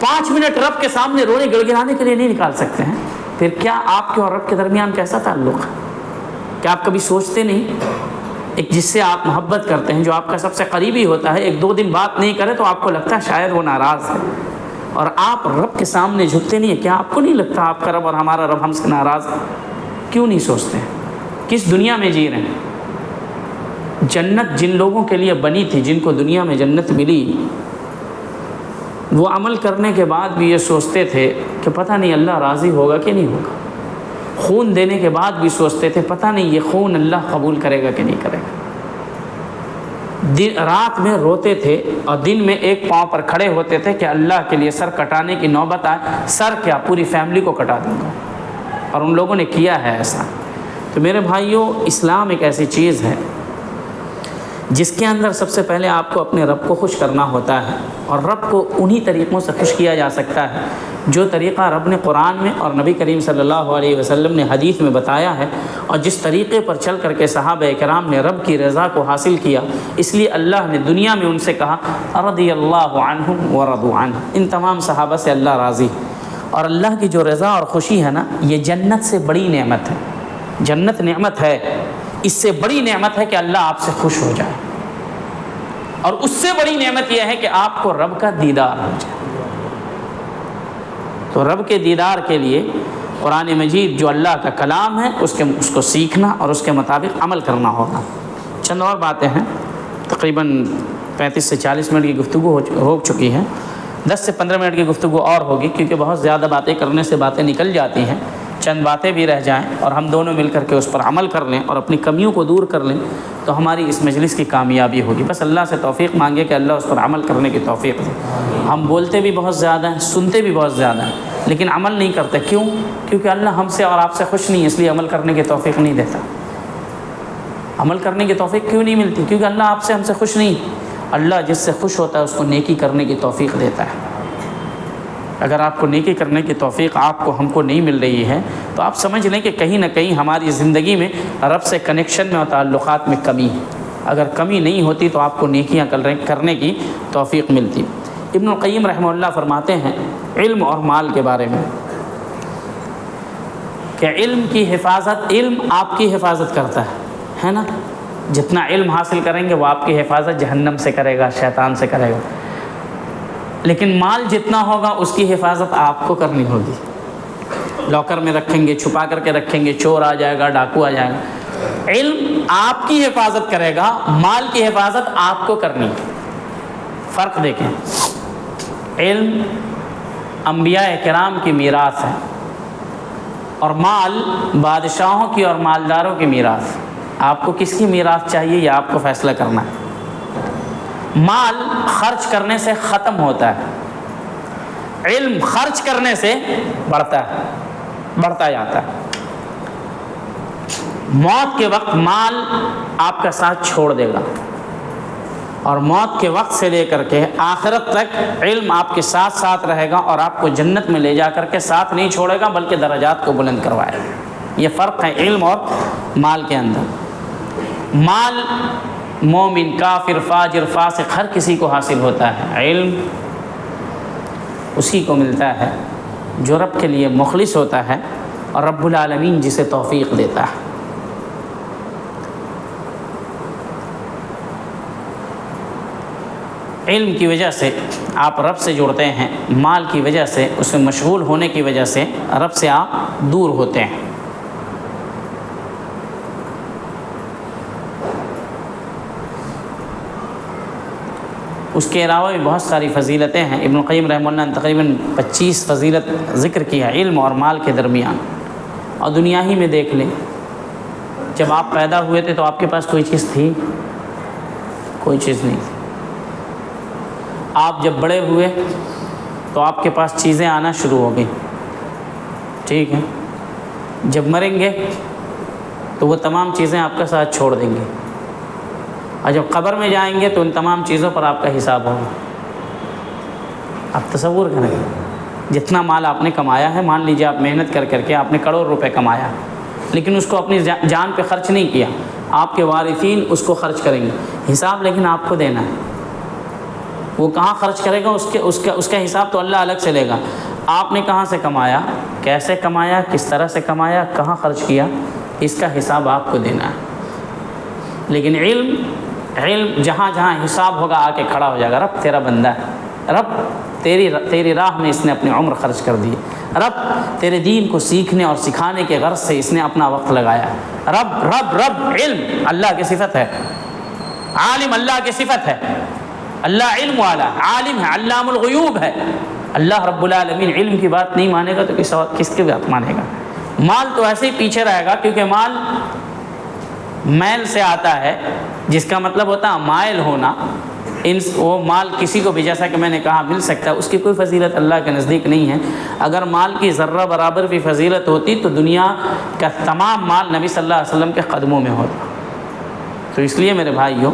5 منٹ رب کے سامنے رونے گڑگڑانے کے لیے نہیں نکال سکتے ہیں؟ پھر کیا آپ کے اور رب کے درمیان کیسا تعلق ہے؟ کیا آپ کبھی سوچتے نہیں؟ ایک جس سے آپ محبت کرتے ہیں، جو آپ کا سب سے قریبی ہوتا ہے، 1-2 دن بات نہیں کرے تو آپ کو لگتا ہے شاید وہ ناراض ہے، اور آپ رب کے سامنے جھکتے نہیں ہیں، کیا آپ کو نہیں لگتا آپ کا رب اور ہمارا رب ہم سے ناراض ہے؟ کیوں نہیں سوچتے؟ کس دنیا میں جی رہے ہیں؟ جنت جن لوگوں کے لیے بنی تھی، جن کو دنیا میں جنت ملی، وہ عمل کرنے کے بعد بھی یہ سوچتے تھے کہ پتہ نہیں اللہ راضی ہوگا کہ نہیں ہوگا، خون دینے کے بعد بھی سوچتے تھے پتہ نہیں یہ خون اللہ قبول کرے گا کہ نہیں کرے گا، رات میں روتے تھے اور دن میں ایک پاؤں پر کھڑے ہوتے تھے کہ اللہ کے لیے سر کٹانے کی نوبت آئے، سر کیا پوری فیملی کو کٹا دوں گا، اور ان لوگوں نے کیا ہے ایسا۔ تو میرے بھائیوں، اسلام ایک ایسی چیز ہے جس کے اندر سب سے پہلے آپ کو اپنے رب کو خوش کرنا ہوتا ہے، اور رب کو انہی طریقوں سے خوش کیا جا سکتا ہے جو طریقہ رب نے قرآن میں اور نبی کریم صلی اللہ علیہ وسلم نے حدیث میں بتایا ہے، اور جس طریقے پر چل کر کے صحابہ اکرام نے رب کی رضا کو حاصل کیا۔ اس لیے اللہ نے دنیا میں ان سے کہا رضی اللہ عنہم ورضوا عنہ، ان تمام صحابہ سے اللہ راضی، اور اللہ کی جو رضا اور خوشی ہے نا، یہ جنت سے بڑی نعمت ہے، جنت نعمت ہے، اس سے بڑی نعمت ہے کہ اللہ آپ سے خوش ہو جائے، اور اس سے بڑی نعمت یہ ہے کہ آپ کو رب کا دیدار ہو جائے۔ تو رب کے دیدار کے لیے قرآن مجید جو اللہ کا کلام ہے اس کو سیکھنا اور اس کے مطابق عمل کرنا ہوگا۔ چند اور باتیں ہیں، تقریباً 35 سے 40 منٹ کی گفتگو ہو چکی ہے، 10 سے 15 منٹ کی گفتگو اور ہوگی، کیونکہ بہت زیادہ باتیں کرنے سے باتیں نکل جاتی ہیں، چند باتیں بھی رہ جائیں اور ہم دونوں مل کر کے اس پر عمل کر لیں اور اپنی کمیوں کو دور کر لیں تو ہماری اس مجلس کی کامیابی ہوگی۔ بس اللہ سے توفیق مانگے کہ اللہ اس پر عمل کرنے کی توفیق دے۔ ہم بولتے بھی بہت زیادہ ہیں، سنتے بھی بہت زیادہ ہیں، لیکن عمل نہیں کرتے، کیوں؟ کیونکہ اللہ ہم سے اور آپ سے خوش نہیں، اس لیے عمل کرنے کی توفیق نہیں دیتا۔ عمل کرنے کی توفیق کیوں نہیں ملتی؟ کیونکہ اللہ آپ سے ہم سے خوش نہیں۔ اللہ جس سے خوش ہوتا ہے اس کو نیکی کرنے کی توفیق دیتا ہے۔ اگر آپ کو نیکی کرنے کی توفیق آپ کو ہم کو نہیں مل رہی ہے تو آپ سمجھ لیں کہ کہیں نہ کہیں ہماری زندگی میں رب سے کنیکشن میں اور تعلقات میں کمی ہے۔ اگر کمی نہیں ہوتی تو آپ کو نیکیاں کرنے کی توفیق ملتی۔ ابن القیم رحمہ اللہ فرماتے ہیں علم اور مال کے بارے میں کہ علم کی حفاظت، علم آپ کی حفاظت کرتا ہے نا؟ جتنا علم حاصل کریں گے وہ آپ کی حفاظت جہنم سے کرے گا، شیطان سے کرے گا۔ لیکن مال جتنا ہوگا اس کی حفاظت آپ کو کرنی ہوگی۔ لاکر میں رکھیں گے، چھپا کر کے رکھیں گے، چور آ جائے گا، ڈاکو آ جائے گا۔ علم آپ کی حفاظت کرے گا، مال کی حفاظت آپ کو کرنی۔ فرق دیکھیں، علم انبیاء کرام کی میراث ہے اور مال بادشاہوں کی اور مالداروں کی میراث۔ آپ کو کس کی میراث چاہیے یہ آپ کو فیصلہ کرنا ہے۔ مال خرچ کرنے سے ختم ہوتا ہے، علم خرچ کرنے سے بڑھتا ہے، بڑھتا جاتا ہے۔ موت کے وقت مال آپ کا ساتھ چھوڑ دے گا اور موت کے وقت سے لے کر کے آخرت تک علم آپ کے ساتھ ساتھ رہے گا اور آپ کو جنت میں لے جا کر کے ساتھ نہیں چھوڑے گا بلکہ درجات کو بلند کروائے گا۔ یہ فرق ہے علم اور مال کے اندر۔ مال مومن، کافر، فاجر، فاسق ہر کسی کو حاصل ہوتا ہے، علم اسی کو ملتا ہے جو رب کے لیے مخلص ہوتا ہے اور رب العالمین جسے توفیق دیتا ہے۔ علم کی وجہ سے آپ رب سے جڑتے ہیں، مال کی وجہ سے اس میں مشغول ہونے کی وجہ سے رب سے آپ دور ہوتے ہیں۔ اس کے علاوہ بھی بہت ساری فضیلتیں ہیں۔ ابن القیم رحمہ اللہ نے تقریباً 25 فضیلت ذکر کی ہے علم اور مال کے درمیان۔ اور دنیا ہی میں دیکھ لیں، جب آپ پیدا ہوئے تھے تو آپ کے پاس کوئی چیز تھی؟ کوئی چیز نہیں تھی۔ آپ جب بڑے ہوئے تو آپ کے پاس چیزیں آنا شروع ہو گئیں، ٹھیک ہے؟ جب مریں گے تو وہ تمام چیزیں آپ کا ساتھ چھوڑ دیں گے اور جب قبر میں جائیں گے تو ان تمام چیزوں پر آپ کا حساب ہوگا۔ آپ تصور کریں، جتنا مال آپ نے کمایا ہے، مان لیجیے آپ محنت کر کر کے آپ نے کروڑ روپے کمایا لیکن اس کو اپنی جان پہ خرچ نہیں کیا، آپ کے وارثین اس کو خرچ کریں گے، حساب لیکن آپ کو دینا ہے۔ وہ کہاں خرچ کرے گا اس کا حساب تو اللہ الگ سے لے گا۔ آپ نے کہاں سے کمایا، کیسے کمایا، کس طرح سے کمایا، کہاں خرچ کیا، اس کا حساب آپ کو دینا ہے۔ لیکن علم جہاں جہاں حساب ہوگا آ کے کھڑا ہو جائے گا، رب تیرا بندہ ہے، رب تیری راہ میں اس نے اپنی عمر خرچ کر دی، رب تیرے دین کو سیکھنے اور سکھانے کے غرض سے اس نے اپنا وقت لگایا۔ رب رب رب علم اللہ کی صفت ہے، عالم اللہ کی صفت ہے، اللہ علم والا عالم ہے، علام الغیوب ہے۔ اللہ رب العالمین علم کی بات نہیں مانے گا تو کس کی بات مانے گا؟ مال تو ایسے ہی پیچھے رہے گا کیونکہ مال میل سے آتا ہے، جس کا مطلب ہوتا ہے مائل ہونا۔ وہ مال کسی کو بھی جیسا کہ میں نے کہا مل سکتا ہے، اس کی کوئی فضیلت اللہ کے نزدیک نہیں ہے۔ اگر مال کی ذرہ برابر بھی فضیلت ہوتی تو دنیا کا تمام مال نبی صلی اللہ علیہ وسلم کے قدموں میں ہوتا۔ تو اس لیے میرے بھائیوں،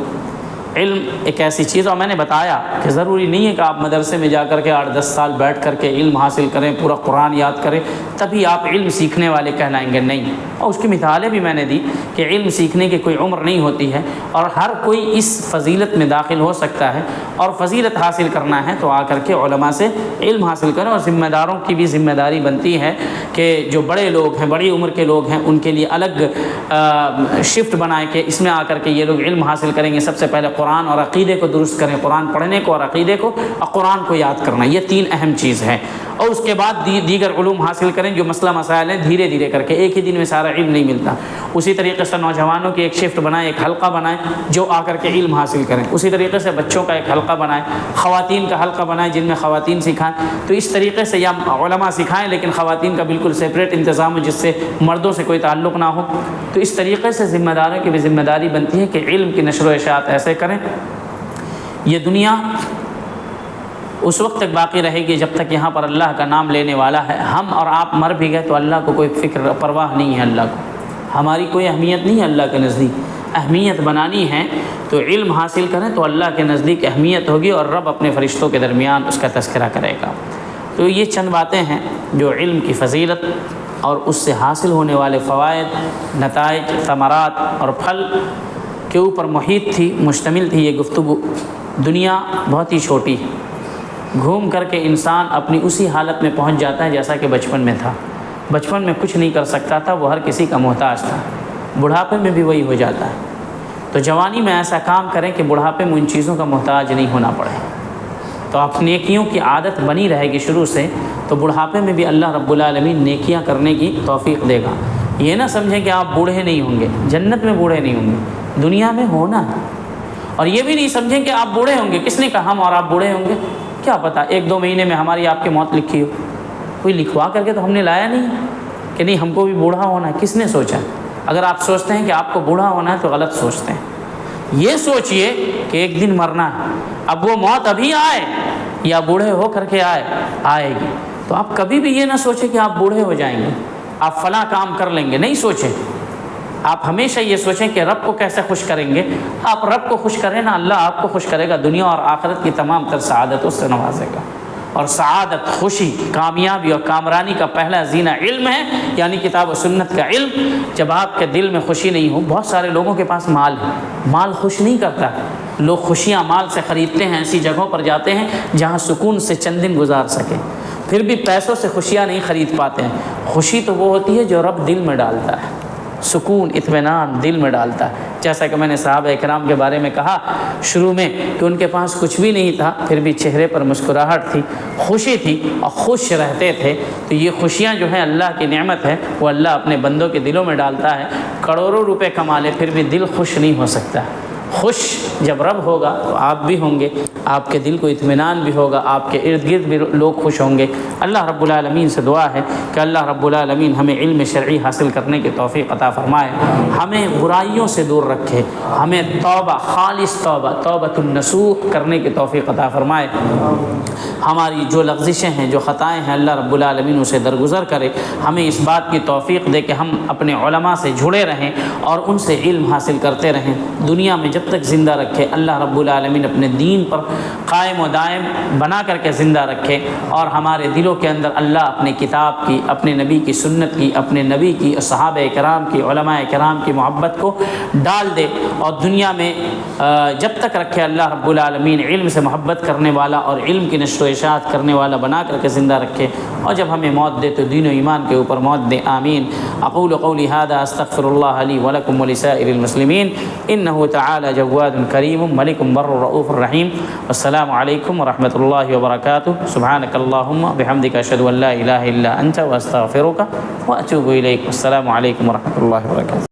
علم ایک ایسی چیز، اور میں نے بتایا کہ ضروری نہیں ہے کہ آپ مدرسے میں جا کر کے 8-10 سال بیٹھ کر کے علم حاصل کریں، پورا قرآن یاد کریں تبھی آپ علم سیکھنے والے کہلائیں گے، نہیں۔ اور اس کی مثالیں بھی میں نے دی کہ علم سیکھنے کی کوئی عمر نہیں ہوتی ہے اور ہر کوئی اس فضیلت میں داخل ہو سکتا ہے، اور فضیلت حاصل کرنا ہے تو آ کر کے علماء سے علم حاصل کریں۔ اور ذمہ داروں کی بھی ذمہ داری بنتی ہے کہ جو بڑے لوگ ہیں، بڑی عمر کے لوگ ہیں، ان کے لیے الگ شفٹ بنائیں کہ اس میں آ کر کے یہ لوگ علم حاصل کریں گے۔ سب سے پہلے قرآن اور عقیدے کو درست کریں، قرآن پڑھنے کو اور عقیدے کو اور قرآن کو یاد کرنا، یہ 3 اہم چیز ہے۔ اور اس کے بعد دیگر علوم حاصل کریں جو مسئلہ مسائل ہیں، دھیرے دھیرے کر کے، ایک ہی دن میں سارا علم نہیں ملتا۔ اسی طریقے سے نوجوانوں کی ایک شفٹ بنائیں، ایک حلقہ بنائیں جو آ کر کے علم حاصل کریں۔ اسی طریقے سے بچوں کا ایک حلقہ بنائیں، خواتین کا حلقہ بنائیں جن میں خواتین سکھائیں۔ تو اس طریقے سے یا علماء سکھائیں لیکن خواتین کا بالکل سپریٹ انتظام ہو جس سے مردوں سے کوئی تعلق نہ ہو۔ تو اس طریقے سے ذمہ داروں کی بھی ذمہ داری بنتی ہے کہ علم کی نشر و اشاعت ایسے کریں۔ یہ دنیا اس وقت تک باقی رہے گی جب تک یہاں پر اللہ کا نام لینے والا ہے۔ ہم اور آپ مر بھی گئے تو اللہ کو کوئی فکر پرواہ نہیں ہے، اللہ کو ہماری کوئی اہمیت نہیں ہے اللہ کے نزدیک۔ اہمیت بنانی ہے تو علم حاصل کریں تو اللہ کے نزدیک اہمیت ہوگی اور رب اپنے فرشتوں کے درمیان اس کا تذکرہ کرے گا۔ تو یہ چند باتیں ہیں جو علم کی فضیلت اور اس سے حاصل ہونے والے فوائد، نتائج، ثمرات اور پھل کے اوپر محیط تھی، مشتمل تھی یہ گفتگو۔ دنیا بہت ہی چھوٹی ہے، گھوم کر کے انسان اپنی اسی حالت میں پہنچ جاتا ہے جیسا کہ بچپن میں تھا۔ بچپن میں کچھ نہیں کر سکتا تھا، وہ ہر کسی کا محتاج تھا، بڑھاپے میں بھی وہی ہو جاتا ہے۔ تو جوانی میں ایسا کام کریں کہ بڑھاپے میں ان چیزوں کا محتاج نہیں ہونا پڑے، تو آپ نیکیوں کی عادت بنی رہے گی شروع سے، تو بڑھاپے میں بھی اللہ رب العالمین نیکیاں کرنے کی توفیق دے گا۔ یہ نہ سمجھیں کہ آپ بوڑھے نہیں ہوں گے، جنت میں بوڑھے نہیں ہوں گے، دنیا میں ہونا ہے۔ اور یہ بھی نہیں سمجھیں کہ آپ بوڑھے ہوں گے، کس نے کہا ہم اور آپ بوڑھے ہوں گے؟ کیا پتہ 1-2 مہینے میں ہماری آپ کی موت لکھی ہو، کوئی لکھوا کر کے تو ہم نے لایا نہیں کہ نہیں ہم کو بھی بوڑھا ہونا ہے، کس نے سوچا؟ اگر آپ سوچتے ہیں کہ آپ کو بوڑھا ہونا ہے تو غلط سوچتے ہیں۔ یہ سوچئے کہ ایک دن مرنا ہے، اب وہ موت ابھی آئے یا بوڑھے ہو کر کے آئے گی، تو آپ کبھی بھی یہ نہ سوچیں کہ آپ بوڑھے ہو جائیں گے، آپ فلاں کام کر لیں گے، نہیں سوچیں۔ آپ ہمیشہ یہ سوچیں کہ رب کو کیسے خوش کریں گے۔ آپ رب کو خوش کریں نا، اللہ آپ کو خوش کرے گا، دنیا اور آخرت کی تمام تر سعادتوں سے نوازے گا۔ اور سعادت، خوشی، کامیابی اور کامرانی کا پہلا زینہ علم ہے، یعنی کتاب و سنت کا علم۔ جب آپ کے دل میں خوشی نہیں ہو، بہت سارے لوگوں کے پاس مال ہے، مال خوش نہیں کرتا، لوگ خوشیاں مال سے خریدتے ہیں، ایسی جگہوں پر جاتے ہیں جہاں سکون سے چند دن گزار سکیں، پھر بھی پیسوں سے خوشیاں نہیں خرید پاتے ہیں۔ خوشی تو وہ ہوتی ہے جو رب دل میں ڈالتا ہے، سکون، اطمینان دل میں ڈالتا ہے۔ جیسا کہ میں نے صحابہ اکرام کے بارے میں کہا شروع میں کہ ان کے پاس کچھ بھی نہیں تھا، پھر بھی چہرے پر مسکراہٹ تھی، خوشی تھی اور خوش رہتے تھے۔ تو یہ خوشیاں جو ہیں اللہ کی نعمت ہے، وہ اللہ اپنے بندوں کے دلوں میں ڈالتا ہے۔ کروڑوں روپے کما لے پھر بھی دل خوش نہیں ہو سکتا۔ خوش جب رب ہوگا تو آپ بھی ہوں گے، آپ کے دل کو اطمینان بھی ہوگا، آپ کے ارد گرد بھی لوگ خوش ہوں گے۔ اللہ رب العالمین سے دعا ہے کہ اللہ رب العالمین ہمیں علم شرعی حاصل کرنے کی توفیق عطا فرمائے، ہمیں برائیوں سے دور رکھے، ہمیں توبہ، خالص توبہ، توبۃ النصوح کرنے کی توفیق عطا فرمائے۔ ہماری جو لغزشیں ہیں، جو خطائیں ہیں، اللہ رب العالمین اسے درگزر کرے۔ ہمیں اس بات کی توفیق دے کہ ہم اپنے علماء سے جڑے رہیں اور ان سے علم حاصل کرتے رہیں۔ دنیا میں جب تک زندہ رکھے اللہ رب العالمین اپنے دین پر قائم و دائم بنا کر کے زندہ رکھے، اور ہمارے دلوں کے اندر اللہ اپنے کتاب کی، اپنے نبی کی سنت کی، اپنے نبی کی، صحابہ کرام کی، علماء کرام کی محبت کو ڈال دے، اور دنیا میں جب تک رکھے اللہ رب العالمین علم سے محبت کرنے والا اور علم کی نشر و اشاعت کرنے والا بنا کر کے زندہ رکھے، اور جب ہمیں موت دے تو دین و ایمان کے اوپر موت دے۔ آمین۔ اقول قولی ھذا استغفر اللہ لی ولکم ولسائر المسلمین انہ تعالی جواد کریم ملک بر رؤوف الرحیم۔ السلام علیکم ورحمۃ اللہ وبرکاتہ۔ سبحانک اللہم بحمدک اشہد ان لا الہ الا انت واستغفرک واتوب الیک۔ السلام علیکم ورحمۃ اللہ وبرکاتہ۔